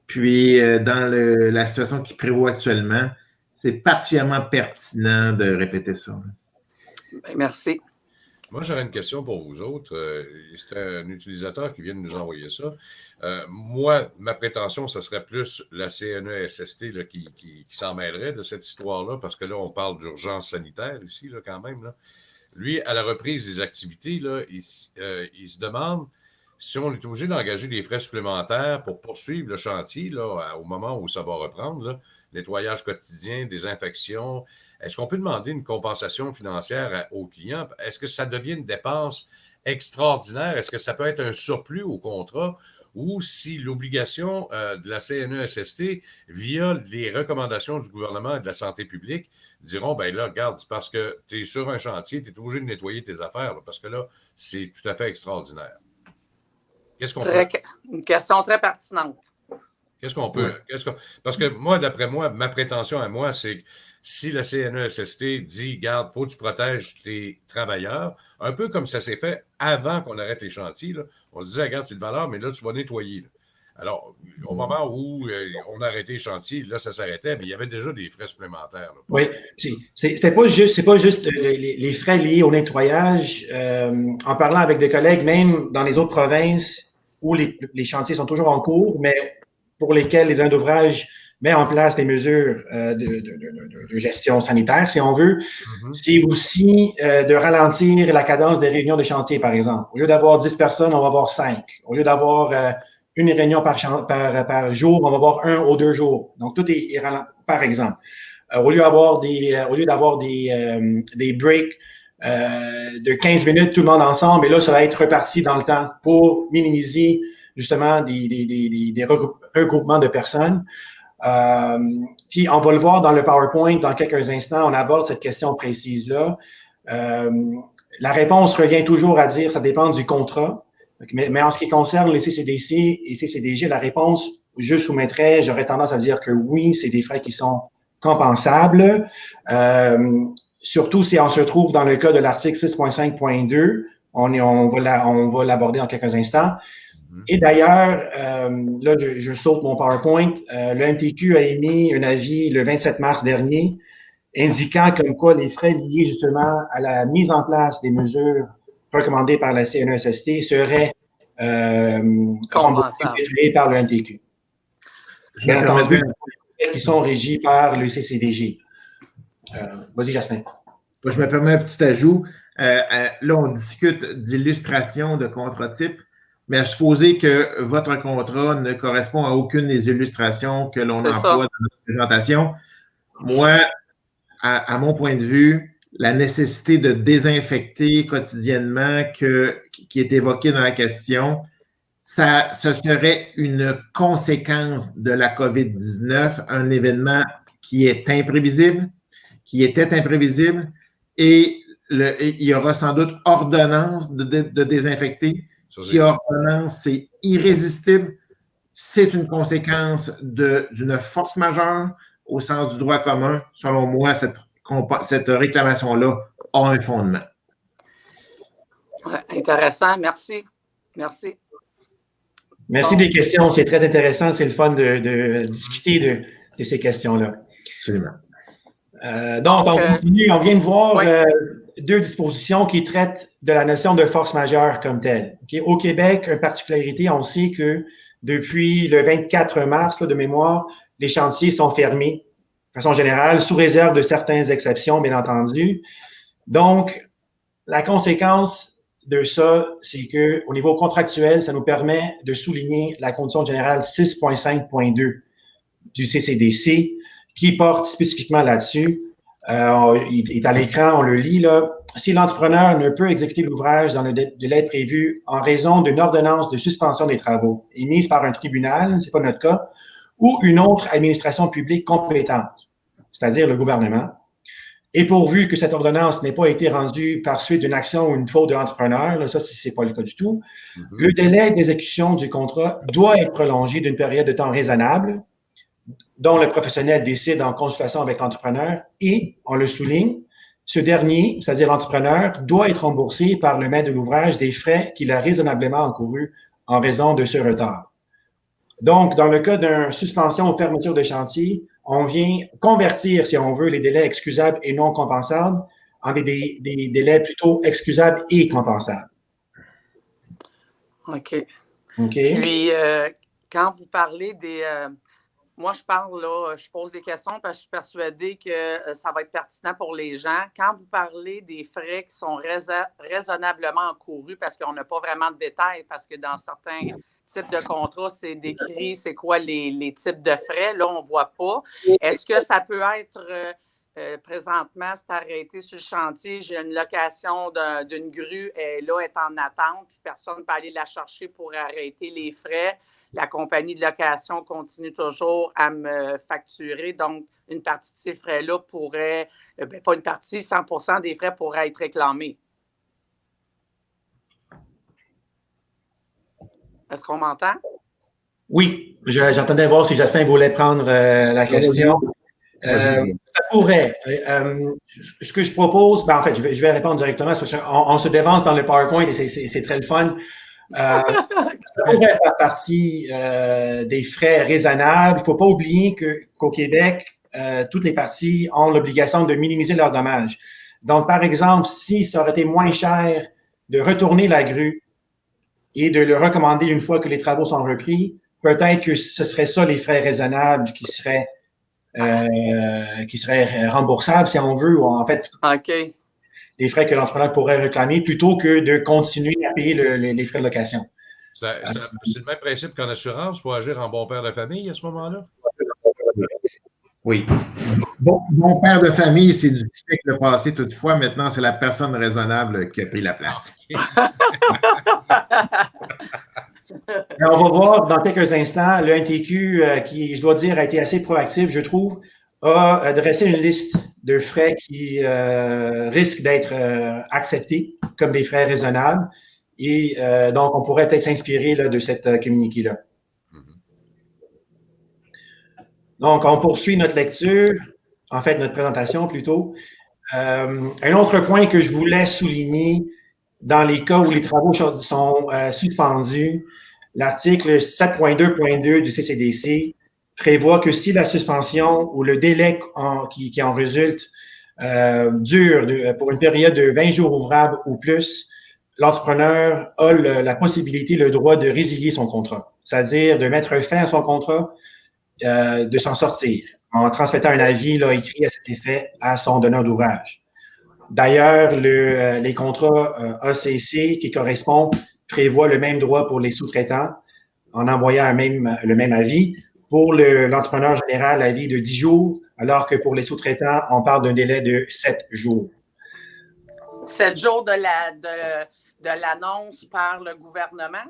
Speaker 3: Puis, dans la situation qui prévaut actuellement, c'est particulièrement pertinent de répéter ça.
Speaker 1: Merci.
Speaker 2: Moi, j'aurais une question pour vous autres. C'est un utilisateur qui vient de nous envoyer ça. Moi, ma prétention, ce serait plus la CNESST là, qui s'en mêlerait de cette histoire-là, parce que là, on parle d'urgence sanitaire ici, là, quand même. Là. Lui, à la reprise des activités, là, il se demande si on est obligé d'engager des frais supplémentaires pour poursuivre le chantier là, au moment où ça va reprendre, là, nettoyage quotidien, désinfection. Est-ce qu'on peut demander une compensation financière aux clients? Est-ce que ça devient une dépense extraordinaire? Est-ce que ça peut être un surplus au contrat? Ou si l'obligation de la CNESST, via les recommandations du gouvernement et de la santé publique, diront, ben là, regarde, c'est parce que tu es sur un chantier, tu es obligé de nettoyer tes affaires, là, parce que là, c'est tout à fait extraordinaire. Qu'est-ce qu'on peut...
Speaker 1: Une question très pertinente.
Speaker 2: Qu'est-ce qu'on peut... Parce que moi, d'après moi, ma prétention à moi, c'est que si la CNESST dit, garde, il faut que tu protèges tes travailleurs, un peu comme ça s'est fait avant qu'on arrête les chantiers, là, on se disait, regarde, c'est de valeur, mais là, tu vas nettoyer. Là. Alors, au moment où on a arrêté les chantiers, là, ça s'arrêtait, mais il y avait déjà des frais supplémentaires. Là,
Speaker 4: oui, c'est pas juste les frais liés au nettoyage. En parlant avec des collègues, même dans les autres provinces où les chantiers sont toujours en cours, mais pour lesquels les donneurs d'ouvrage met en place des mesures de gestion sanitaire, si on veut, c'est aussi de ralentir la cadence des réunions de chantier, par exemple. Au lieu d'avoir 10 personnes, on va avoir 5. Au lieu d'avoir une réunion par jour, on va avoir 1 ou 2 jours. Donc, tout est ralenti, par exemple. Au lieu d'avoir des breaks de 15 minutes, tout le monde ensemble, et là, ça va être reparti dans le temps pour minimiser justement des regroupements de personnes. Puis, on va le voir dans le PowerPoint dans quelques instants. On aborde cette question précise-là. La réponse revient toujours à dire ça dépend du contrat. Mais en ce qui concerne les CCDC et CCDG, la réponse, je soumettrais, j'aurais tendance à dire que oui, c'est des frais qui sont compensables. Surtout si on se trouve dans le cas de l'article 6.5.2, on va l'aborder en quelques instants. Et d'ailleurs, là, je saute mon PowerPoint. Le MTQ a émis un avis le 27 mars dernier indiquant comme quoi les frais liés justement à la mise en place des mesures recommandées par la CNESST seraient remboursés par le MTQ. Bien entendu, qui sont régis par le CCDG. Vas-y, Jasmin.
Speaker 3: Je me permets un petit ajout. Là, on discute d'illustration de contrat type, mais à supposer que votre contrat ne correspond à aucune des illustrations que l'on emploie dans notre présentation. Moi, à mon point de vue, la nécessité de désinfecter quotidiennement qui est évoquée dans la question, ce serait une conséquence de la COVID-19, un événement qui est imprévisible, qui était imprévisible, et il y aura sans doute ordonnance de désinfecter. Si ordonnance, c'est irrésistible, c'est une conséquence d'une force majeure au sens du droit commun. Selon moi, cette réclamation-là a un fondement.
Speaker 1: Ouais, intéressant. Merci. Merci.
Speaker 4: Merci des questions. C'est très intéressant. C'est le fun de discuter de ces questions-là.
Speaker 3: Absolument.
Speaker 4: Donc, on continue. On vient de voir deux dispositions qui traitent de la notion de force majeure comme telle. Okay? Au Québec, une particularité, on sait que depuis le 24 mars, là, de mémoire, les chantiers sont fermés de façon générale, sous réserve de certaines exceptions, bien entendu. Donc, la conséquence de ça, c'est qu'au niveau contractuel, ça nous permet de souligner la condition générale 6.5.2 du CCDC qui porte spécifiquement là-dessus. Il est à l'écran, on le lit là. Si l'entrepreneur ne peut exécuter l'ouvrage dans le délai prévu en raison d'une ordonnance de suspension des travaux émise par un tribunal, c'est pas notre cas, ou une autre administration publique compétente, c'est-à-dire le gouvernement, et pourvu que cette ordonnance n'ait pas été rendue par suite d'une action ou une faute de l'entrepreneur, là, ça, c'est pas le cas du tout, le délai d'exécution du contrat doit être prolongé d'une période de temps raisonnable, dont le professionnel décide en consultation avec l'entrepreneur, et, on le souligne, ce dernier, c'est-à-dire l'entrepreneur, doit être remboursé par le maître de l'ouvrage des frais qu'il a raisonnablement encourus en raison de ce retard. Donc, dans le cas d'une suspension ou fermeture de chantier, on vient convertir, si on veut, les délais excusables et non compensables en des délais plutôt excusables et compensables.
Speaker 1: OK. Puis, quand vous parlez des... moi, je parle là, je pose des questions parce que je suis persuadée que ça va être pertinent pour les gens. Quand vous parlez des frais qui sont raisonnablement encourus, parce qu'on n'a pas vraiment de détails, parce que dans certains types de contrats, c'est décrit c'est quoi les types de frais. Là, on ne voit pas. Est-ce que ça peut être présentement, c'est arrêté sur le chantier, j'ai une location d'une grue, et là, est en attente, puis personne ne peut aller la chercher pour arrêter les frais. La compagnie de location continue toujours à me facturer. Donc, une partie de ces frais-là pourrait, pas une partie, 100% des frais pourraient être réclamés. Est-ce qu'on m'entend?
Speaker 4: Oui, j'entendais voir si Jasmin voulait prendre la question. Ça pourrait. Ce que je propose, en fait, je vais répondre directement, parce qu'on se dévance dans le PowerPoint et c'est très le fun. Ça pourrait faire partie des frais raisonnables. Il ne faut pas oublier qu'au Québec, toutes les parties ont l'obligation de minimiser leurs dommages. Donc, par exemple, si ça aurait été moins cher de retourner la grue et de le recommander une fois que les travaux sont repris, peut-être que ce serait ça les frais raisonnables qui seraient remboursables, si on veut, ou en fait, les frais que l'entrepreneur pourrait réclamer plutôt que de continuer à payer les frais de location.
Speaker 2: C'est le même principe qu'en assurance, il faut agir en bon père de famille à ce moment-là?
Speaker 3: Oui. Bon père de famille, c'est du siècle passé toutefois. Maintenant, c'est la personne raisonnable qui a pris la place.
Speaker 4: On va voir dans quelques instants, le NTQ, qui, je dois dire, a été assez proactif, je trouve, a dressé une liste de frais qui risquent d'être acceptés comme des frais raisonnables. Et donc, on pourrait peut-être s'inspirer de cette communiqué-là. Donc, on poursuit notre lecture, en fait, notre présentation plutôt. Un autre point que je voulais souligner, dans les cas où les travaux sont suspendus, l'article 7.2.2 du CCDC prévoit que si la suspension ou le délai qui en résulte dure pour une période de 20 jours ouvrables ou plus, l'entrepreneur a la possibilité, le droit de résilier son contrat, c'est-à-dire de mettre fin à son contrat, de s'en sortir, en transmettant un avis écrit à cet effet à son donneur d'ouvrage. D'ailleurs, les contrats ACC qui correspondent prévoient le même droit pour les sous-traitants en envoyant le même avis. Pour l'entrepreneur général, l'avis de 10 jours, alors que pour les sous-traitants, on parle d'un délai de 7 jours.
Speaker 1: 7 jours de l'annonce par le gouvernement?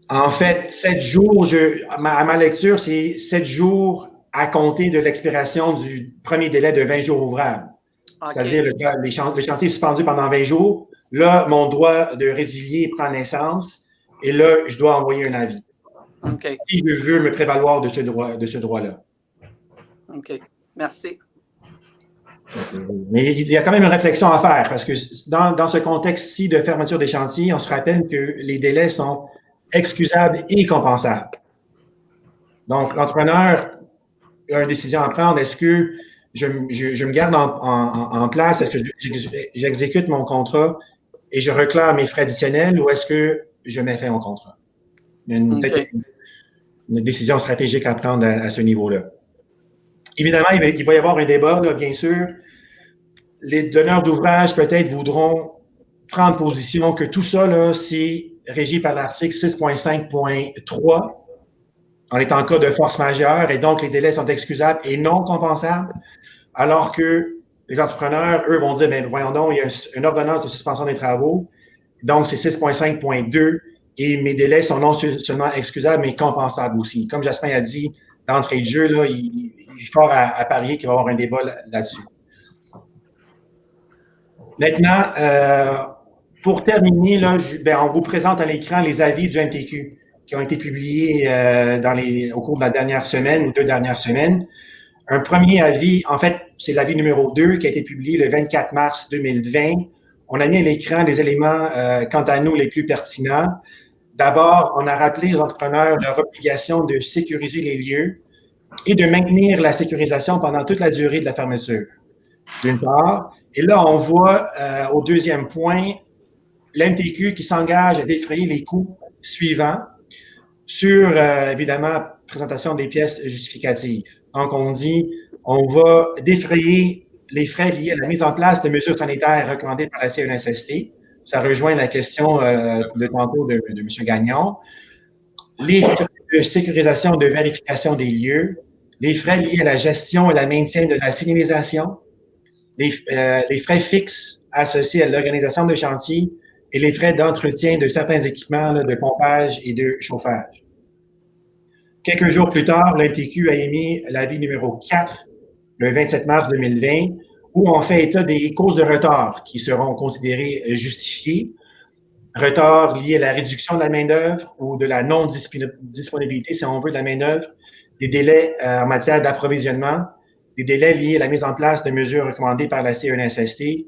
Speaker 1: En
Speaker 4: fait, 7 jours, à ma lecture, c'est 7 jours à compter de l'expiration du premier délai de 20 jours ouvrables. Okay. C'est-à-dire le chantier est suspendu pendant 20 jours. Là, mon droit de résilier prend naissance et là, je dois envoyer un avis.
Speaker 1: Okay.
Speaker 4: Si je veux me prévaloir de ce droit-là.
Speaker 1: OK. Merci.
Speaker 4: Mais il y a quand même une réflexion à faire parce que dans ce contexte-ci de fermeture des chantiers, on se rappelle que les délais sont excusables et compensables. Donc, l'entrepreneur a une décision à prendre. Est-ce que je me garde en place? Est-ce que j'exécute mon contrat et je réclame mes frais additionnels ou est-ce que je mets fin au contrat? Il y a peut-être une décision stratégique à prendre à ce niveau-là. Évidemment, il va y avoir un débat, là, bien sûr. Les donneurs d'ouvrage, peut-être, voudront prendre position que tout ça, là, c'est régi par l'article 6.5.3. On est en cas de force majeure et donc les délais sont excusables et non compensables, alors que les entrepreneurs, eux, vont dire, bien, voyons donc, il y a une ordonnance de suspension des travaux, donc c'est 6.5.2 et mes délais sont non seulement excusables, mais compensables aussi. Comme Jasmin a dit, d'entrée de jeu, là, il est fort à parier qu'il va y avoir un débat là-dessus. Maintenant, pour terminer, là, on vous présente à l'écran les avis du NTQ qui ont été publiés au cours de la dernière semaine ou 2 dernières semaines. Un premier avis, en fait, c'est l'avis numéro 2 qui a été publié le 24 mars 2020. On a mis à l'écran des éléments, quant à nous, les plus pertinents. D'abord, on a rappelé aux entrepreneurs leur obligation de sécuriser les lieux et de maintenir la sécurisation pendant toute la durée de la fermeture, d'une part. Et là, on voit au deuxième point, l'MTQ qui s'engage à défrayer les coûts suivants sur, évidemment, présentation des pièces justificatives. Donc, on dit, on va défrayer les frais liés à la mise en place de mesures sanitaires recommandées par la CNSST. Ça rejoint la question de tantôt de M. Gagnon. Les frais de sécurisation de vérification des lieux, les frais liés à la gestion et la maintien de la signalisation, les frais fixes associés à l'organisation de chantier et les frais d'entretien de certains équipements là, de pompage et de chauffage. Quelques jours plus tard, l'NTQ a émis l'avis numéro 4, le 27 mars 2020, où on fait état des causes de retard qui seront considérées justifiées. Retard lié à la réduction de la main-d'œuvre ou de la non-disponibilité, si on veut, de la main-d'œuvre, des délais en matière d'approvisionnement, des délais liés à la mise en place de mesures recommandées par la CNSST,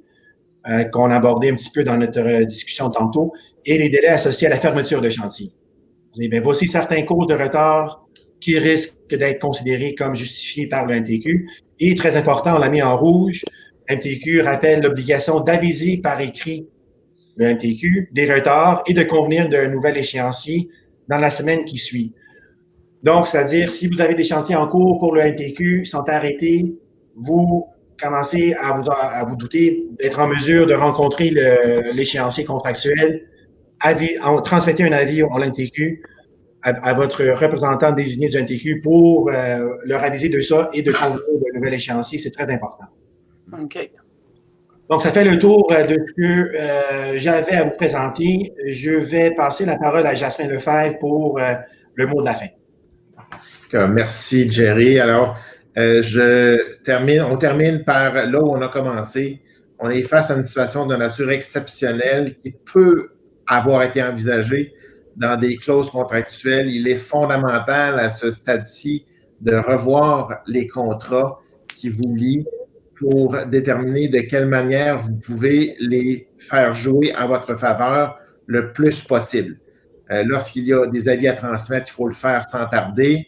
Speaker 4: qu'on a abordé un petit peu dans notre discussion tantôt, et les délais associés à la fermeture de chantier. Voici certaines causes de retard qui risquent d'être considérées comme justifiées par le NTQ. Et très important, on l'a mis en rouge, le NTQ rappelle l'obligation d'aviser par écrit le NTQ des retards et de convenir d'un nouvel échéancier dans la semaine qui suit. Donc, c'est-à-dire, si vous avez des chantiers en cours pour le NTQ, sont arrêtés, vous commencez à vous douter d'être en mesure de rencontrer l'échéancier contractuel, transmettez un avis au NTQ à votre représentant désigné du NTQ pour leur aviser de ça et de convenir d'un nouvel échéancier. C'est très important.
Speaker 1: OK.
Speaker 4: Donc, ça fait le tour de ce que j'avais à vous présenter. Je vais passer la parole à Jasmin Lefebvre pour le mot de la fin.
Speaker 3: Merci, Jerry. Alors, on termine par là où on a commencé. On est face à une situation de nature exceptionnelle qui peut avoir été envisagée dans des clauses contractuelles. Il est fondamental à ce stade-ci de revoir les contrats qui vous lient pour déterminer de quelle manière vous pouvez les faire jouer en votre faveur le plus possible. Lorsqu'il y a des avis à transmettre, il faut le faire sans tarder.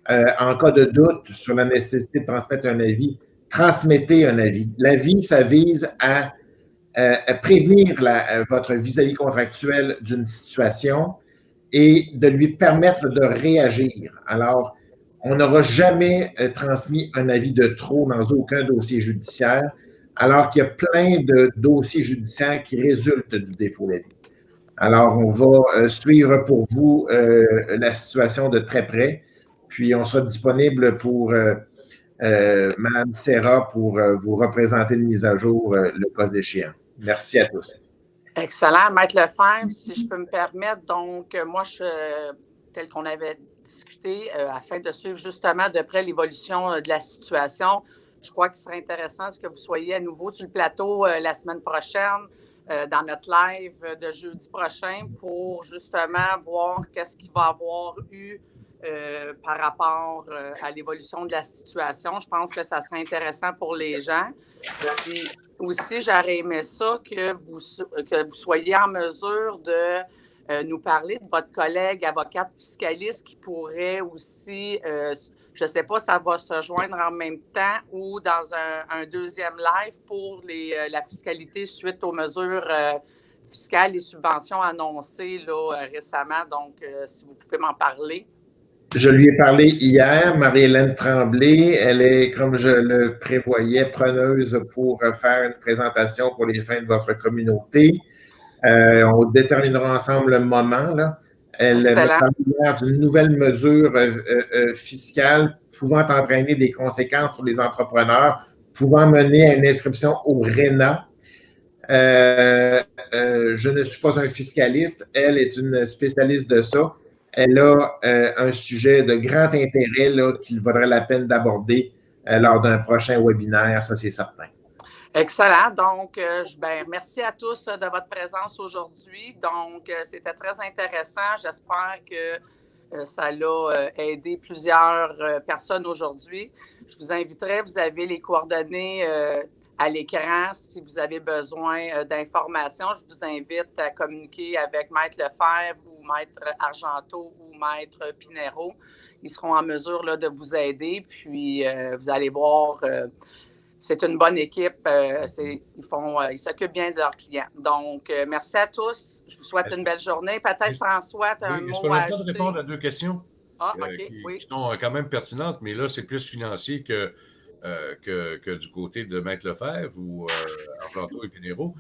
Speaker 3: En cas de doute sur la nécessité de transmettre un avis, transmettez un avis. L'avis, ça vise à prévenir votre vis-à-vis contractuel d'une situation et de lui permettre de réagir. Alors, on n'aura jamais transmis un avis de trop dans aucun dossier judiciaire, alors qu'il y a plein de dossiers judiciaires qui résultent du défaut d'avis. Alors, on va suivre pour vous la situation de très près, puis on sera disponible pour Mme Serra pour vous représenter une mise à jour le cas échéant. Merci à tous.
Speaker 1: Excellent. Maître Lefebvre, si je peux me permettre, donc moi, tel qu'on avait discuté, afin de suivre justement de près l'évolution de la situation, je crois qu'il serait intéressant que vous soyez à nouveau sur le plateau la semaine prochaine, dans notre live de jeudi prochain, pour justement voir qu'est-ce qu'il va y avoir eu par rapport à l'évolution de la situation. Je pense que ça serait intéressant pour les gens. Puis aussi, j'aurais aimé ça que vous soyez en mesure de nous parler de votre collègue avocate fiscaliste qui pourrait aussi, je ne sais pas, ça va se joindre en même temps ou dans un deuxième live pour la fiscalité suite aux mesures fiscales et subventions annoncées là, récemment. Donc, si vous pouvez m'en parler.
Speaker 3: Je lui ai parlé hier, Marie-Hélène Tremblay. Elle est, comme je le prévoyais, preneuse pour faire une présentation pour les fins de votre communauté. On déterminera ensemble le moment. Là. Elle m'a parlé hier d'une nouvelle mesure fiscale pouvant entraîner des conséquences sur les entrepreneurs, pouvant mener à une inscription au RENA. Je ne suis pas un fiscaliste. Elle est une spécialiste de ça. Elle a un sujet de grand intérêt qu'il vaudrait la peine d'aborder lors d'un prochain webinaire, ça c'est certain.
Speaker 1: Excellent. Donc, merci à tous de votre présence aujourd'hui. Donc, c'était très intéressant. J'espère que ça a aidé plusieurs personnes aujourd'hui. Je vous inviterai, vous avez les coordonnées à l'écran. Si vous avez besoin d'informations, je vous invite à communiquer avec Maître Lefebvre ou Maître Argenteau ou Maître Pinheiro. Ils seront en mesure là, de vous aider. Puis, vous allez voir, c'est une bonne équipe. Ils s'occupent bien de leurs clients. Donc, merci à tous. Je vous souhaite une belle journée. Peut-être, François, tu as un mot à ajouter.
Speaker 2: Est-ce qu'on a le temps de répondre à deux questions
Speaker 1: qui
Speaker 2: sont quand même pertinentes, mais là, c'est plus financier que du côté de Maître Lefebvre ou Argenteau et Pinheiro.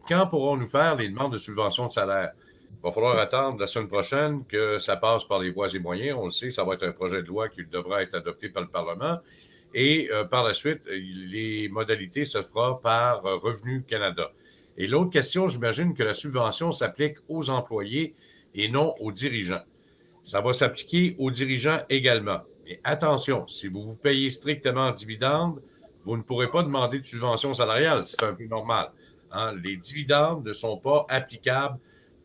Speaker 2: Quand pourrons-nous faire les demandes de subvention de salaire? Il va falloir attendre la semaine prochaine que ça passe par les voies et moyens. On le sait, ça va être un projet de loi qui devra être adopté par le Parlement. Et par la suite, les modalités se feront par Revenu Canada. Et l'autre question, j'imagine que la subvention s'applique aux employés et non aux dirigeants. Ça va s'appliquer aux dirigeants également. Mais attention, si vous vous payez strictement en dividendes, vous ne pourrez pas demander de subvention salariale. C'est un peu normal. Hein? Les dividendes ne sont pas applicables,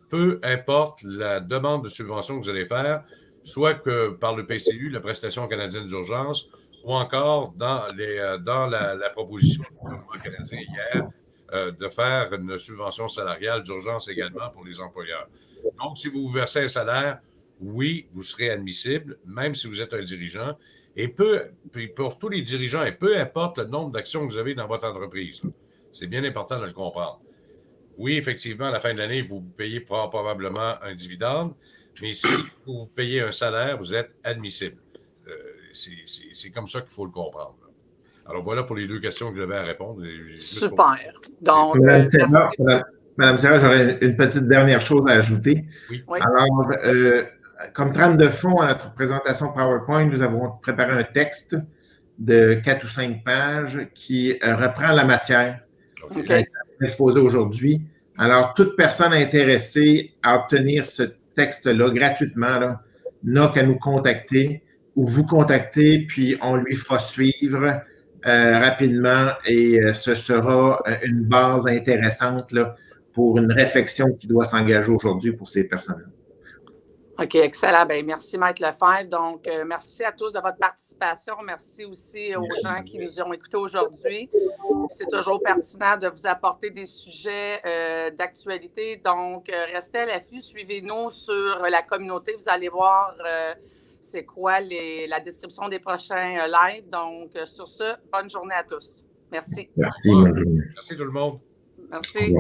Speaker 2: peu importe la demande de subvention que vous allez faire, soit que par le PCU, la prestation canadienne d'urgence, ou encore dans la proposition du gouvernement canadien hier de faire une subvention salariale d'urgence également pour les employeurs. Donc, si vous vous versez un salaire, oui, vous serez admissible, même si vous êtes un dirigeant. Et pour tous les dirigeants, et peu importe le nombre d'actions que vous avez dans votre entreprise, c'est bien important de le comprendre. Oui, effectivement, à la fin de l'année, vous payez probablement un dividende, mais si vous payez un salaire, vous êtes admissible. C'est comme ça qu'il faut le comprendre. Alors, voilà pour les deux questions que j'avais à répondre.
Speaker 1: Super. Donc,
Speaker 3: Madame Serra, j'aurais une petite dernière chose à ajouter.
Speaker 2: Oui.
Speaker 3: Alors, comme trame de fond à notre présentation PowerPoint, nous avons préparé un texte de 4 ou 5 pages qui reprend la matière exposé aujourd'hui. Alors, toute personne intéressée à obtenir ce texte-là gratuitement n'a qu'à nous contacter ou vous contacter, puis on lui fera suivre rapidement et ce sera une base intéressante là, pour une réflexion qui doit s'engager aujourd'hui pour ces personnes-là.
Speaker 1: OK, excellent. Bien, merci, Maître Lefebvre. Donc, merci à tous de votre participation. Merci aussi aux gens qui nous ont écoutés aujourd'hui. C'est toujours pertinent de vous apporter des sujets d'actualité. Donc, restez à l'affût, suivez-nous sur la communauté. Vous allez voir c'est quoi la description des prochains lives. Donc, sur ce, bonne journée à tous. Merci.
Speaker 3: Merci, bonne journée.
Speaker 2: Merci tout le monde.
Speaker 1: Merci.